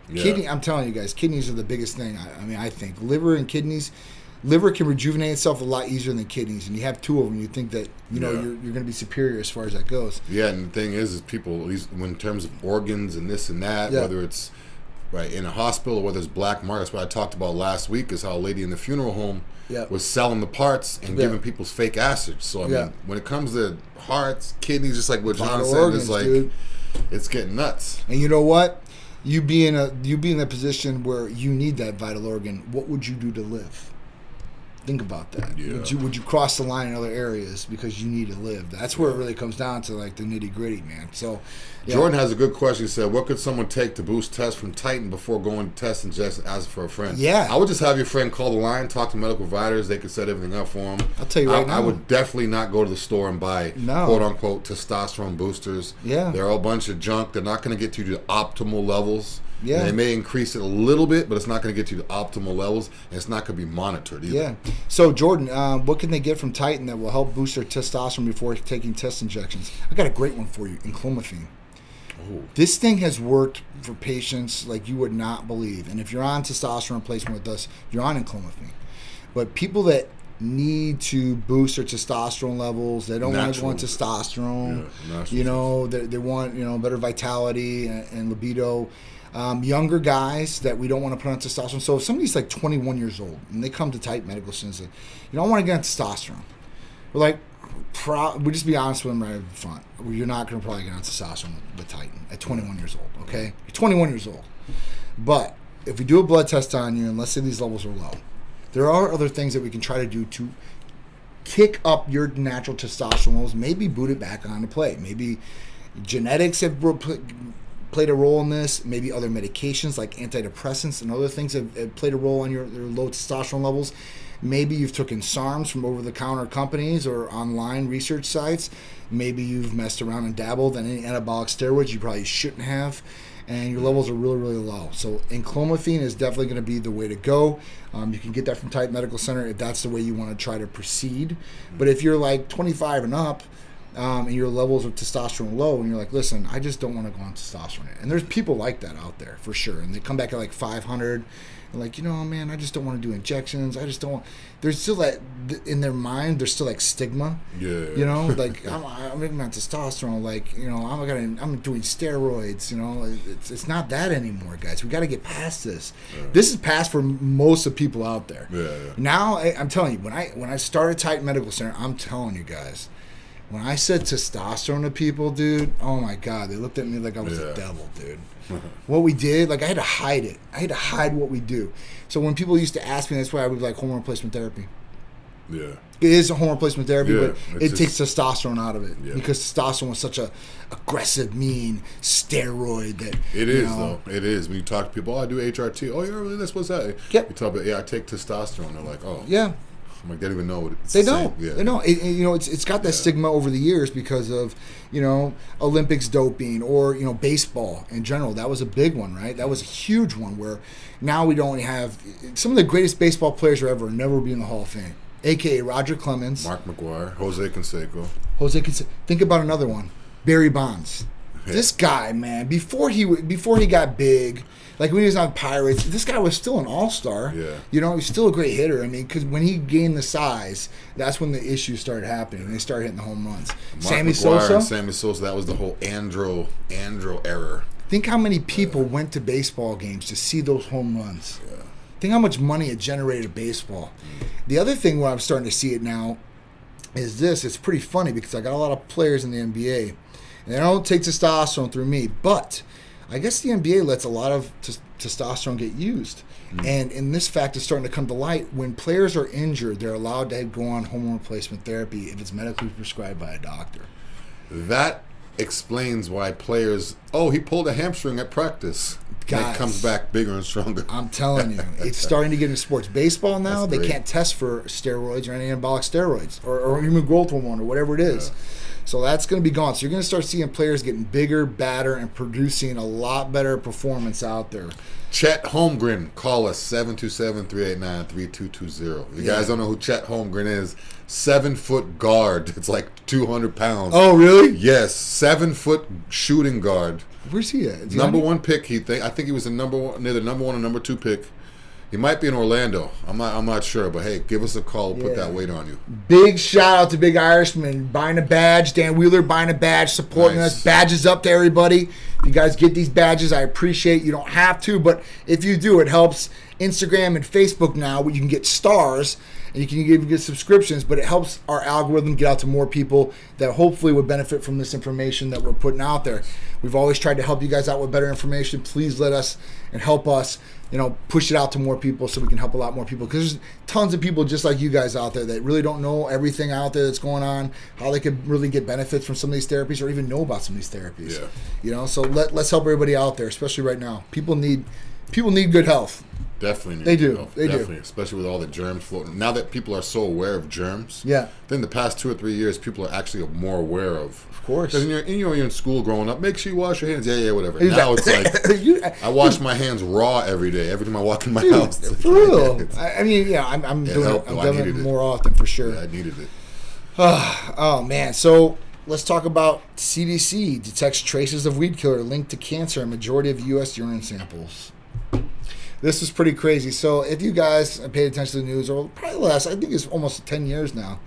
S1: Yeah. I'm telling you guys, kidneys are the biggest thing. I think liver and kidneys. Liver can rejuvenate itself a lot easier than kidneys, and you have two of them. You think that you're going to be superior as far as that goes.
S2: Yeah, and the thing is people, at least in terms of organs and this and that, whether it's right in a hospital or whether it's black markets. What I talked about last week is how a lady in the funeral home was selling the parts and giving people's fake acids. So I mean, when it comes to hearts, kidneys, just like what John said, it's like it's getting nuts.
S1: And you know what? You be in a position where you need that vital organ. What would you do to live? Think about that. Yeah. Would you cross the line in other areas because you need to live? That's where it really comes down to, like, the nitty gritty, man. So,
S2: Jordan has a good question. He said, "What could someone take to boost tests from Titan before going to test and just ask for a friend?"
S1: Yeah,
S2: I would just have your friend call the line, talk to medical providers. They could set everything up for him.
S1: I'll tell you right now.
S2: I would definitely not go to the store and buy quote unquote testosterone boosters.
S1: Yeah,
S2: they're all a bunch of junk. They're not going to get you to optimal levels.
S1: Yeah.
S2: And they may increase it a little bit, but it's not going to get you to optimal levels, and it's not going to be monitored either.
S1: Yeah. So, Jordan, what can they get from Titan that will help boost their testosterone before taking test injections? I got a great one for you, enclomiphene.
S2: Oh.
S1: This thing has worked for patients like you would not believe. And if you're on testosterone replacement with us, you're on enclomiphene. But people that need to boost their testosterone levels, they don't want to go on testosterone. Yeah, they want better vitality and libido. Younger guys that we don't want to put on testosterone. So if somebody's like 21 years old and they come to Titan Medical and say, I want to get on testosterone, we're like, we'll just be honest with them right up front. You're not going to probably get on testosterone with Titan at 21 years old, okay? You're 21 years old. But if we do a blood test on you and let's say these levels are low, there are other things that we can try to do to kick up your natural testosterone levels, maybe boot it back onto play. Maybe genetics have played a role in this. Maybe other medications like antidepressants and other things have played a role on your low testosterone levels. Maybe you've taken SARMs from over-the-counter companies or online research sites. Maybe you've messed around and dabbled in any anabolic steroids you probably shouldn't have, and your levels are really, really low. So enclomiphene is definitely going to be the way to go. You can get that from Titan Medical Center if that's the way you want to try to proceed. But if you're like 25 and up, and your levels of testosterone low, and you're like, listen, I just don't want to go on testosterone. And there's people like that out there for sure. And they come back at like 500, and like, man, I just don't want to do injections. I just don't want. There's still that in their mind. There's still like stigma.
S2: Yeah.
S1: Like I'm on testosterone. Like I'm doing steroids. It's not that anymore, guys. We got to get past this. This is past for most of the people out there.
S2: Yeah.
S1: Now I'm telling you, when I started Titan Medical Center, I'm telling you guys. When I said testosterone to people, dude, oh my God, they looked at me like I was the devil, dude. What we did, like I had to hide it. I had to hide what we do. So when people used to ask me, that's why I would like hormone replacement therapy.
S2: Yeah.
S1: It is a hormone replacement therapy, but it takes testosterone out of it because testosterone was such a aggressive, mean steroid that
S2: it is though. It is. When you talk to people, I do HRT. Oh, yeah, really? What's that?
S1: Yep.
S2: You talk about, I take testosterone. They're like, oh.
S1: Yeah.
S2: I'm like, they don't even know what it's.
S1: They don't. Yeah. They don't. It's got that stigma over the years because of Olympics doping or baseball in general. That was a big one, right? That was a huge one. Where now we don't have some of the greatest baseball players ever never be in the Hall of Fame, aka Roger Clemens,
S2: Mark McGwire, Jose Canseco.
S1: Think about another one, Barry Bonds. Yeah. This guy, man, before he got big. Like when he was on Pirates, this guy was still an all-star.
S2: Yeah.
S1: He was still a great hitter. I mean, because when he gained the size, that's when the issues started happening. They started hitting the home runs. Sammy Sosa. That was
S2: the whole andro error.
S1: Think how many people went to baseball games to see those home runs. Yeah. Think how much money it generated baseball. The other thing where I'm starting to see it now is this. It's pretty funny because I got a lot of players in the NBA, and they don't take testosterone through me, but I guess the NBA lets a lot of testosterone get used. And in this fact is starting to come to light. When players are injured, they're allowed to go on hormone replacement therapy if it's medically prescribed by a doctor.
S2: That explains why players, he pulled a hamstring at practice. Guys, and it comes back bigger and stronger.
S1: I'm telling you, it's starting to get into sports. Baseball now, they can't test for steroids or any anabolic steroids or human growth hormone or whatever it is. Yeah. So that's going to be gone. So you're going to start seeing players getting bigger, badder, and producing a lot better performance out there.
S2: Chet Holmgren, call us 727-389-3220. You guys don't know who Chet Holmgren is. 7-foot guard. It's like 200 pounds.
S1: Oh, really?
S2: Yes, 7-foot shooting guard.
S1: Where's he at?
S2: Number one pick. I think he was near the number one or number two pick. He might be in Orlando. I'm not sure, but hey, give us a call. We'll put that weight on you.
S1: Big shout out to Big Irishman buying a badge. Dan Wheeler buying a badge, supporting us. Badges up to everybody. If you guys get these badges, I appreciate. You don't have to, but if you do, it helps. Instagram and Facebook now, where you can get stars and you can get subscriptions, but it helps our algorithm get out to more people that hopefully would benefit from this information that we're putting out there. We've always tried to help you guys out with better information. Please let us and help us push it out to more people so we can help a lot more people, because there's tons of people just like you guys out there that really don't know everything out there that's going on, how they could really get benefits from some of these therapies or even know about some of these therapies. So let's help everybody out there, especially right now. People need good health.
S2: Definitely.
S1: They do.
S2: Health.
S1: They
S2: Definitely,
S1: do.
S2: Especially with all the germs floating. Now that people are so aware of germs,
S1: then
S2: the past 2 or 3 years, people are actually more aware of.
S1: Of course.
S2: Because you're in school growing up, make sure you wash your hands. Yeah, whatever. Now it's like, I wash my hands raw every day, every time I walk in my house.
S1: For real. I'm doing it more often for sure.
S2: Yeah, I needed it.
S1: Oh, man. So let's talk about CDC. Detects traces of weed killer linked to cancer in majority of U.S. urine samples. This is pretty crazy. So if you guys paid attention to the news, or probably last, I think it's almost 10 years now,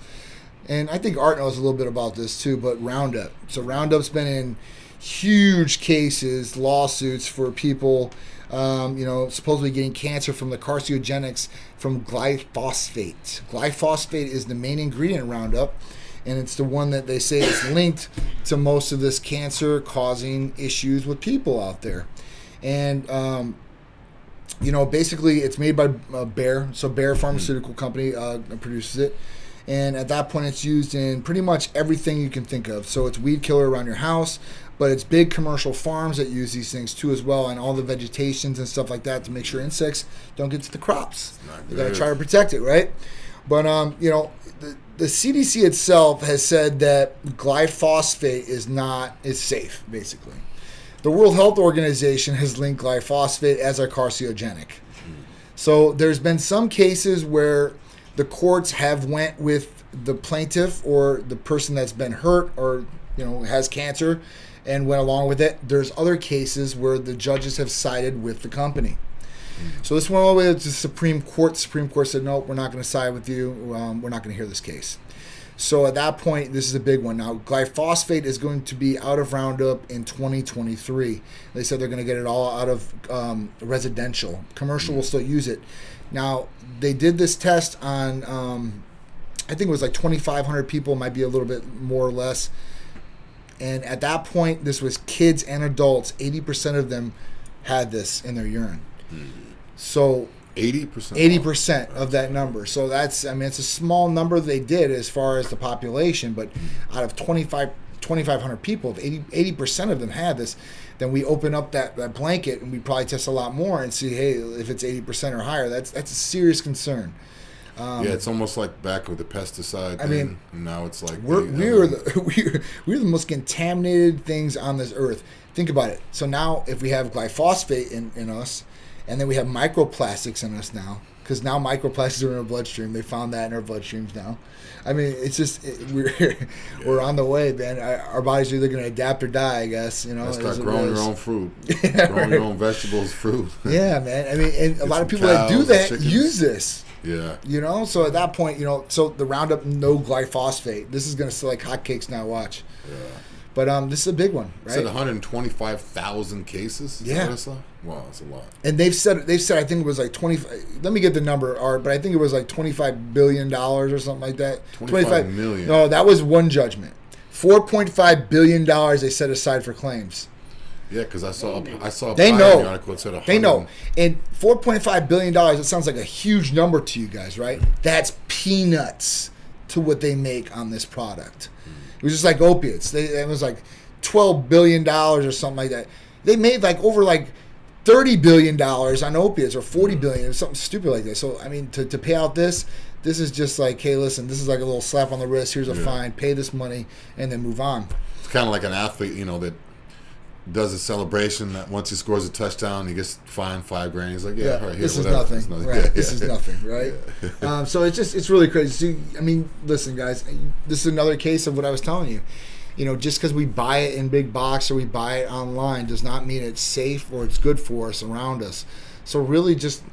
S1: and I think Art knows a little bit about this too, but Roundup. So Roundup's been in huge cases, lawsuits for people, supposedly getting cancer from the carcinogenics from glyphosate. Glyphosate is the main ingredient in Roundup, and it's the one that they say is linked to most of this cancer-causing issues with people out there. And, basically it's made by Bayer. So Bayer Pharmaceutical Company produces it. And at that point, it's used in pretty much everything you can think of. So it's weed killer around your house, but it's big commercial farms that use these things too as well, and all the vegetations and stuff like that to make sure insects don't get to the crops. They got to try to protect it, right? But, the CDC itself has said that glyphosate is safe, basically. The World Health Organization has linked glyphosate as a carcinogenic. So there's been some cases where the courts have went with the plaintiff or the person that's been hurt or has cancer and went along with it. There's other cases where the judges have sided with the company. So this went all the way to the Supreme Court. The Supreme Court said, no, we're not going to side with you. We're not going to hear this case. So at that point, this is a big one. Now, glyphosate is going to be out of Roundup in 2023. They said they're going to get it all out of residential. Commercial will still use it. Now, they did this test on, I think it was like 2,500 people, might be a little bit more or less. And at that point, this was kids and adults. 80% of them had this in their urine. So 80% of that number. So that's, it's a small number they did as far as the population, but out of 2,500 people, if 80% of them had this, then we open up that blanket and we probably test a lot more and see, hey, if it's 80% or higher, that's a serious concern.
S2: It's almost like back with the pesticide thing. And now it's like
S1: we're the most contaminated things on this earth. Think about it. So now if we have glyphosate in us, and then we have microplastics in us now, because now microplastics are in our bloodstream. They found that in our bloodstreams now. It's just we're on the way, man. Our bodies are either going to adapt or die, I guess.
S2: Start growing your own fruit, growing your own vegetables, fruit.
S1: Yeah, man. And a lot of people that do that use this.
S2: Yeah.
S1: So at that point, so the Roundup, no glyphosate. This is going to sell like hotcakes now. Watch. Yeah. But this is a big one, right?
S2: Said 125,000 cases.
S1: Yeah.
S2: Wow, that's a lot.
S1: And they've said I think it was like 20. Let me get the number, Art, but I think it was like $25 billion or something like that.
S2: 25 million.
S1: No, that was one judgment. $4.5 billion they set aside for claims.
S2: Yeah, because I saw
S1: they know.
S2: article that said 100.
S1: They know. And $4.5 billion, it sounds like a huge number to you guys, right? That's peanuts to what they make on this product. It was just like opiates. It was like $12 billion or something like that. They made like over like $30 billion on opiates, or $40 billion or something stupid like that. So, to pay out this is just like, hey, listen, this is like a little slap on the wrist. Here's a fine. Pay this money and then move on.
S2: It's kind of like an athlete, that does a celebration that once he scores a touchdown, he gets fined $5,000. He's like, all right,
S1: this is nothing. Right. This is nothing, right?
S2: Yeah.
S1: So it's really crazy. So, listen, guys, this is another case of what I was telling you. Just because we buy it in big box or we buy it online does not mean it's safe or it's good for us around us. So really, just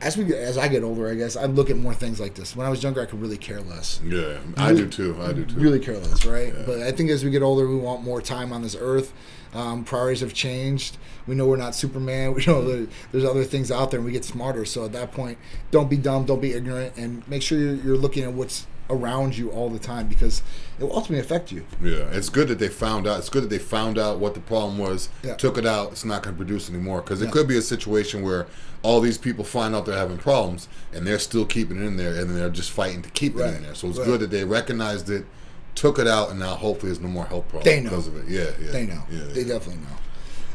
S1: as I get older, I guess I look at more things like this. When I was younger, I could really care less.
S2: Yeah, I do too.
S1: Really care less, right?
S2: Yeah.
S1: But I think as we get older, we want more time on this earth. Priorities have changed. We know we're not Superman. We know that there's other things out there, and we get smarter. So at that point, don't be dumb, don't be ignorant, and make sure you're looking at what's around you all the time, because it will ultimately affect you.
S2: Yeah, it's good that they found out. It's good that they found out what the problem was, took it out. It's not going to produce anymore, because it could be a situation where all these people find out they're having problems, and they're still keeping it in there, and they're just fighting to keep it in there. So it's good that they recognized it, took it out, and now hopefully there's no more health problems because of it. Yeah.
S1: They know.
S2: Yeah,
S1: they definitely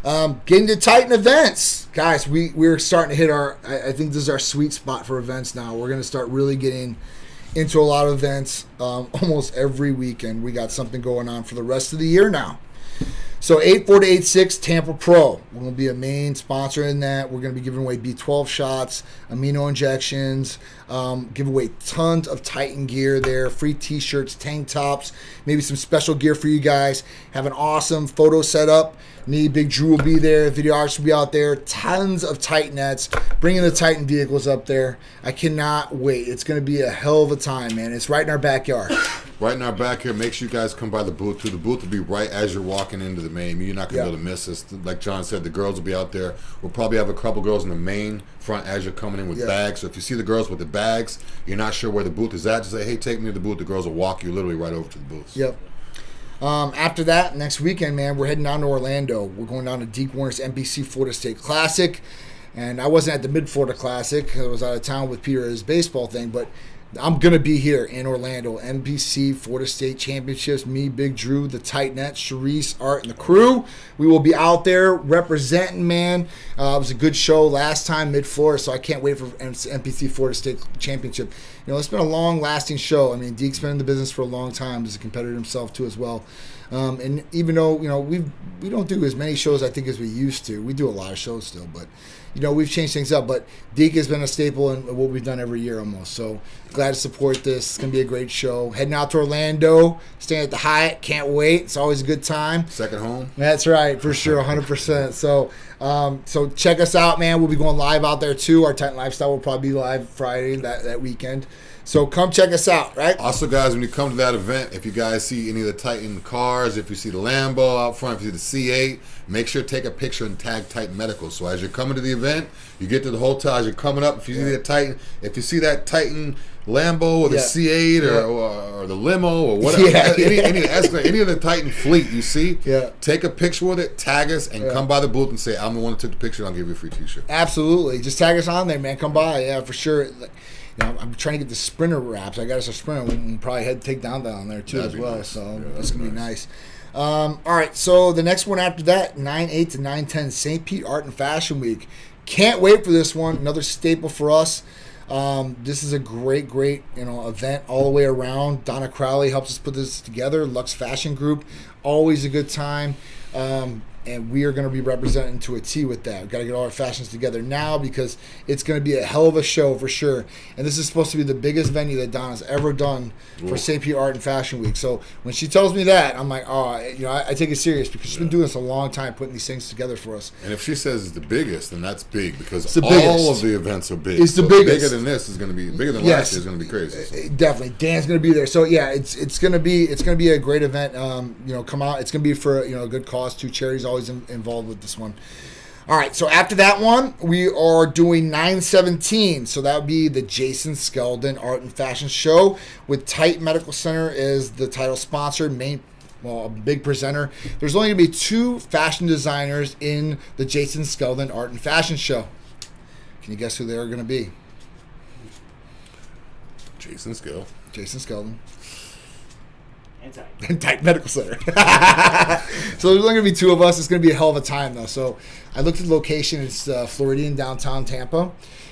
S1: know. Getting to Titan events. Guys, we're starting to hit I think this is our sweet spot for events now. We're going to start really getting into a lot of events almost every weekend. We got something going on for the rest of the year now. So 8-4 to 8-6, Tampa Pro. We're going to be a main sponsor in that. We're going to be giving away B12 shots, amino injections, give away tons of Titan gear there, free t-shirts, tank tops, maybe some special gear for you guys. Have an awesome photo setup. Me, Big Dru will be there. Videographers will be out there. Tons of Titanettes. Bringing the Titan vehicles up there. I cannot wait. It's going to be a hell of a time, man. It's right in our backyard.
S2: Right in our back here. Make sure you guys come by the booth too. The booth will be right as you're walking into the main. You're not going to be able to miss us. Like John said, the girls will be out there. We'll probably have a couple girls in the main front as you're coming in with bags. So if you see the girls with the bags, you're not sure where the booth is at, just say, hey, take me to the booth. The girls will walk you literally right over to the booth.
S1: Yep. After that, next weekend, man, we're heading down to Orlando. We're going down to Deke Warner's NPC Florida State Classic. And I wasn't at the Mid-Florida Classic. I was out of town with Peter at his baseball thing. But I'm going to be here in Orlando. NPC Florida State Championships. Me, Big Dru, the Titanette, Charisse, Art, and the crew. We will be out there representing, man. It was a good show last time, Mid-Florida, so I can't wait for NPC Florida State Championship. You know, it's been a long-lasting show. I mean, Deke's been in the business for a long time. He's a competitor himself, too, as well. And even though, you know, we don't do as many shows, I think, as we used to. We do a lot of shows still, but, you know, we've changed things up. But Deke has been a staple in what we've done every year almost. So glad to support this. It's going to be a great show. Heading out to Orlando, staying at the Hyatt. Can't wait. It's always a good time.
S2: Second home?
S1: That's right, for sure, 100%. So check us out, man. We'll be going live out there, too. Our Titan Lifestyle will probably be live Friday, that weekend. So come check us out, right?
S2: Also, guys, when you come to that event, if you guys see any of the Titan cars, if you see the Lambo out front, if you see the C8, make sure to take a picture and tag Titan Medical. So as you're coming to the event, you get to the hotel, as you're coming up, if you see the Titan, if you see that Titan Lambo or the C8 or the limo or whatever, any of the Titan fleet you see, take a picture with it, tag us, and come by the booth and say, I'm the one who took the picture, and I'll give you a free t-shirt.
S1: Absolutely. Just tag us on there, man. Come by. Yeah, for sure. You know, I'm trying to get the Sprinter wraps. I got us a Sprinter. We can probably take down there too. That'd as well. Nice. So that's going to be nice. All right, so the next one after that, 9/8 to 9/10, St. Pete Art and Fashion Week. Can't wait for this one. Another staple for us. This is a great event all the way around. Donna Crowley helps us put this together. Lux Fashion Group, always a good time. And we are going to be representing to a T with that. We've got to get all our fashions together now because it's going to be a hell of a show for sure. And this is supposed to be the biggest venue that Donna's ever done for St. Pete Art and Fashion Week. So when she tells me that, I'm like, oh, you know, I take it serious because she's been doing this a long time, putting these things together for us.
S2: And if she says it's the biggest, then that's big because
S1: all
S2: of the events are big.
S1: It's the biggest.
S2: Bigger than this is going to be bigger than last year is going to be crazy. So.
S1: Definitely, Dan's going to be there. So yeah, it's going to be a great event. You know, come out. It's going to be for a good cause too. Charity's always involved with this one. All right, so after that one, we are doing 9/17. So that would be the Jason Skeldon Art and Fashion Show with Titan Medical Center as the title sponsor, a big presenter. There's only going to be 2 fashion designers in the Jason Skeldon Art and Fashion Show. Can you guess who they are going to be?
S2: Jason
S1: Skeldon. And Titan Medical Center. So there's only going to be 2 of us. It's going to be a hell of a time, though. So I looked at the location. It's Floridian downtown Tampa,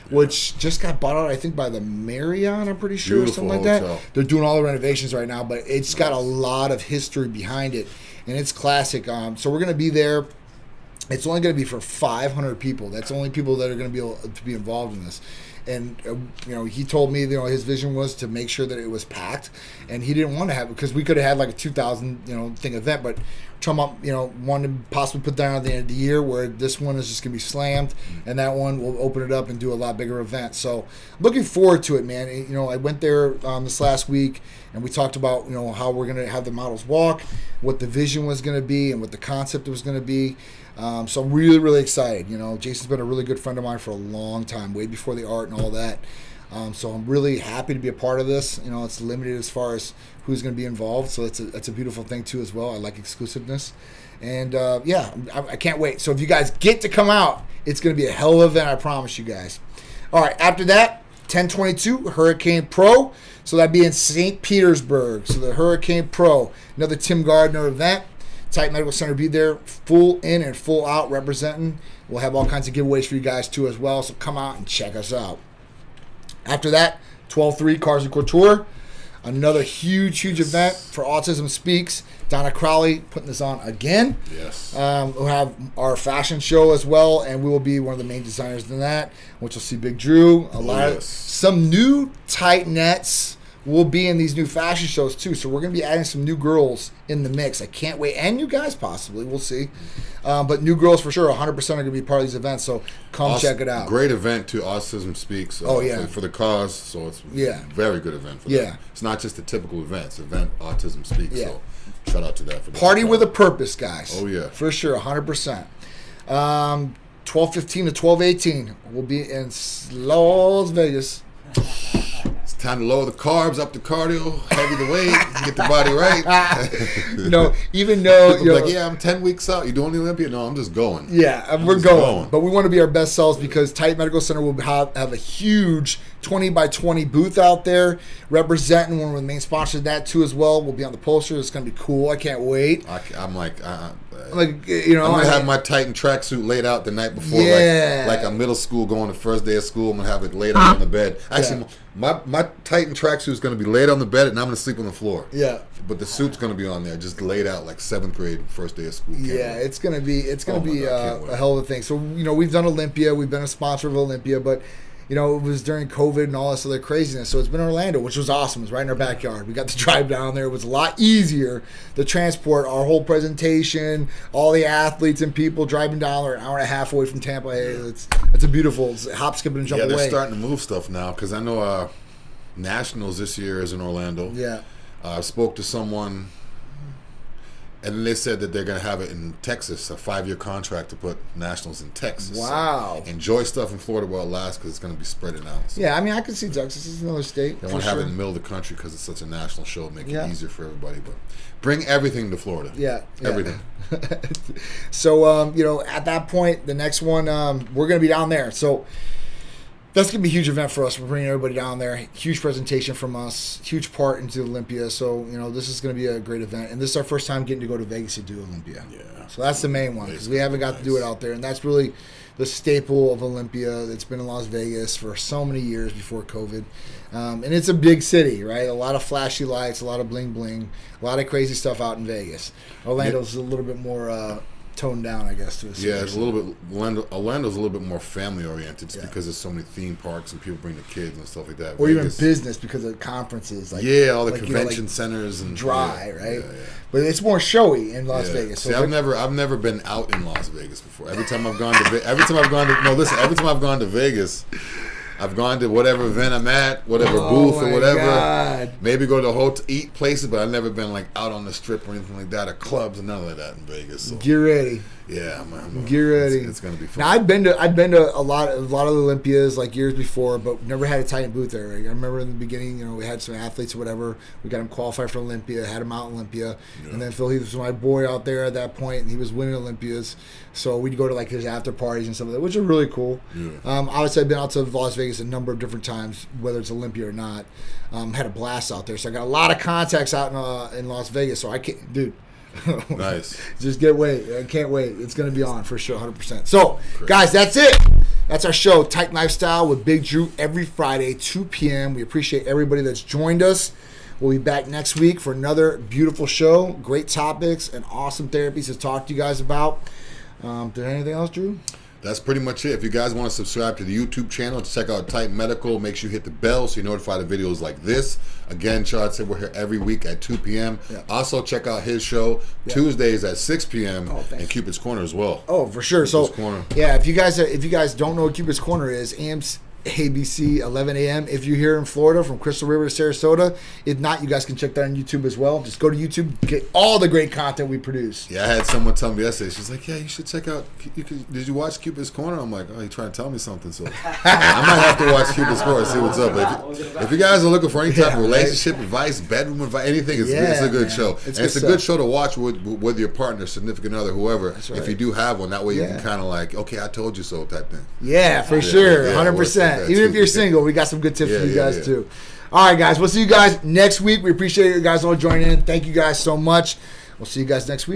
S1: which just got bought out, I think, by the Marriott, I'm pretty sure, or something like that. They're doing all the renovations right now, but it's got a lot of history behind it, and it's classic. So we're going to be there. It's only going to be for 500 people. That's the only people that are going to be able to be involved in this. And, he told me, his vision was to make sure that it was packed. And he didn't want to have it because we could have had like a 2,000, thing event. But Trump, wanted to possibly put that on at the end of the year where this one is just going to be slammed. And that one will open it up and do a lot bigger event. So I'm looking forward to it, man. I went there this last week and we talked about, how we're going to have the models walk, what the vision was going to be and what the concept was going to be. So I'm really, really excited. Jason's been a really good friend of mine for a long time, way before the art and all that. So I'm really happy to be a part of this. It's limited as far as who's going to be involved. So that's a beautiful thing too as well. I like exclusiveness. And I can't wait. So if you guys get to come out, it's going to be a hell of an event, I promise you guys. All right, after that, 10/22, Hurricane Pro. So that'd be in St. Petersburg. So the Hurricane Pro, another Tim Gardner event. Titan Medical Center be there, full in and full out representing. We'll have all kinds of giveaways for you guys too as well, so come out and check us out. After that, 12/3 Cars and Couture. Another huge event for Autism Speaks. Donna Crowley putting this on again.
S2: Yes.
S1: We'll have our fashion show as well, and we will be one of the main designers in that, which will see Big Dru. Some new Titanettes will be in these new fashion shows too. So we're going to be adding some new girls in the mix. I can't wait. And you guys possibly. We'll see. But new girls for sure 100% are going to be part of these events. So come check it out.
S2: Great event to Autism Speaks. For the cause. So it's a very good event for them. It's not just a typical event. It's event Autism Speaks. So shout out to that. For
S1: Party with a purpose, guys.
S2: Oh, yeah.
S1: For sure. 100%. 12:15 to 12:18. We'll be in Las Vegas.
S2: It's time to lower the carbs, up the cardio, heavy the weight, get the body right.
S1: Even though
S2: people like, I'm 10 weeks out. You doing the Olympia? No, I'm just going.
S1: Yeah, we're going. But we want to be our best selves because Titan Medical Center will have a huge 20 by 20 booth out there representing one of the main sponsors of that too as well. We'll be on the poster. It's going to be cool. I can't wait.
S2: I'm going
S1: to
S2: have my Titan tracksuit laid out the night before, like a middle school going the first day of school. I'm going to have it laid out on the bed. Actually, my Titan tracksuit is going to be laid on the bed, and I'm going to sleep on the floor. Yeah. But the suit's going to be on there, just laid out like 7th grade, first day of school.
S1: It's going to be a hell of a thing. So we've done Olympia, we've been a sponsor of Olympia, but it was during COVID and all this other craziness. So it's been Orlando, which was awesome. It was right in our backyard. We got to drive down there. It was a lot easier to transport our whole presentation, all the athletes and people driving down there an hour and a half away from Tampa. Hey, it's a beautiful hop, skip, and jump away.
S2: Yeah, they're starting to move stuff now because I know Nationals this year is in Orlando.
S1: Yeah.
S2: I spoke to someone, and they said that they're going to have it in Texas, a 5-year contract to put Nationals in Texas.
S1: Wow.
S2: So enjoy stuff in Florida while it lasts because it's going to be spreading out. So
S1: yeah, I mean, I can see Texas is another state.
S2: They want to have it in the middle of the country because it's such a national show, make it easier for everybody. But bring everything to Florida.
S1: Yeah.
S2: Everything.
S1: So, at that point, the next one, we're going to be down there. So that's going to be a huge event for us. We're bringing everybody down there. Huge presentation from us. Huge part into Olympia. So, this is going to be a great event. And this is our first time getting to go to Vegas to do Olympia. Yeah. So that's the main one because we haven't got to do it out there. And that's really the staple of Olympia that's been in Las Vegas for so many years before COVID. And it's a big city, right? A lot of flashy lights, a lot of bling bling, a lot of crazy stuff out in Vegas. Orlando's a little bit more toned down, I guess. To a
S2: yeah, it's a little bit. Orlando's a little bit more family oriented, just because there's so many theme parks and people bring the kids and stuff like that.
S1: Or Vegas, even business because of conferences. Like,
S2: all the convention centers and
S1: dry, right? Yeah. But it's more showy in Las Vegas.
S2: So I've never been out in Las Vegas before. Every time I've gone to Vegas. I've gone to whatever event I'm at, whatever booth or whatever. God. Maybe go to hotel, eat places, but I've never been like out on the strip or anything like that, or clubs and nothing like that in Vegas. So.
S1: Get ready.
S2: Yeah,
S1: get ready.
S2: It's gonna be fun.
S1: Now I've been to a lot of the Olympias like years before, but never had a Titan booth there. Right? I remember in the beginning, we had some athletes or whatever. We got them qualified for Olympia, had them out in Olympia, and then Phil Heath was my boy out there at that point, and he was winning Olympias. So we'd go to like his after parties and stuff like that, which are really cool. Yeah. Obviously, I've been out to Las Vegas a number of different times, whether it's Olympia or not. Had a blast out there, so I got a lot of contacts out in Las Vegas. So I can't, dude.
S2: Nice.
S1: Just I can't wait. It's going to be on for sure, 100%. So, guys, that's it. That's our show, Titan Lifestyle with Big Dru, every Friday, 2 p.m. We appreciate everybody that's joined us. We'll be back next week for another beautiful show, great topics, and awesome therapies to talk to you guys about. Did anything else, Dru?
S2: That's pretty much it. If you guys want to subscribe to the YouTube channel, check out Titan Medical. Make sure you hit the bell so you're notified of videos like this. Again, Chad said we're here every week at 2 p.m. Yeah. Also, check out his show Tuesdays at 6 p.m. And Cupid's Corner as well.
S1: Oh, for sure.
S2: Cupid's Corner.
S1: Yeah, if you guys don't know what Cupid's Corner is, ABC 11 a.m. if you're here in Florida from Crystal River to Sarasota. If not, you guys can check that on YouTube as well. Just go to YouTube, get all the great content we produce.
S2: Yeah, I had someone tell me yesterday. She's like, "Yeah, you should check out. Did you watch Cupid's Corner?" I'm like, "Oh, you're trying to tell me something." So I might have to watch Cupid's Corner and see what's up. But if you guys are looking for any type of relationship advice, bedroom advice, anything, it's a good show. It's a good show to watch with your partner, significant other, whoever. Right. If you do have one, that way you can kind of like, okay, I told you so type thing.
S1: Yeah, for sure, 100%. Even if you're single, we got some good tips for you guys too. All right, guys. We'll see you guys next week. We appreciate you guys all joining in. Thank you guys so much. We'll see you guys next week.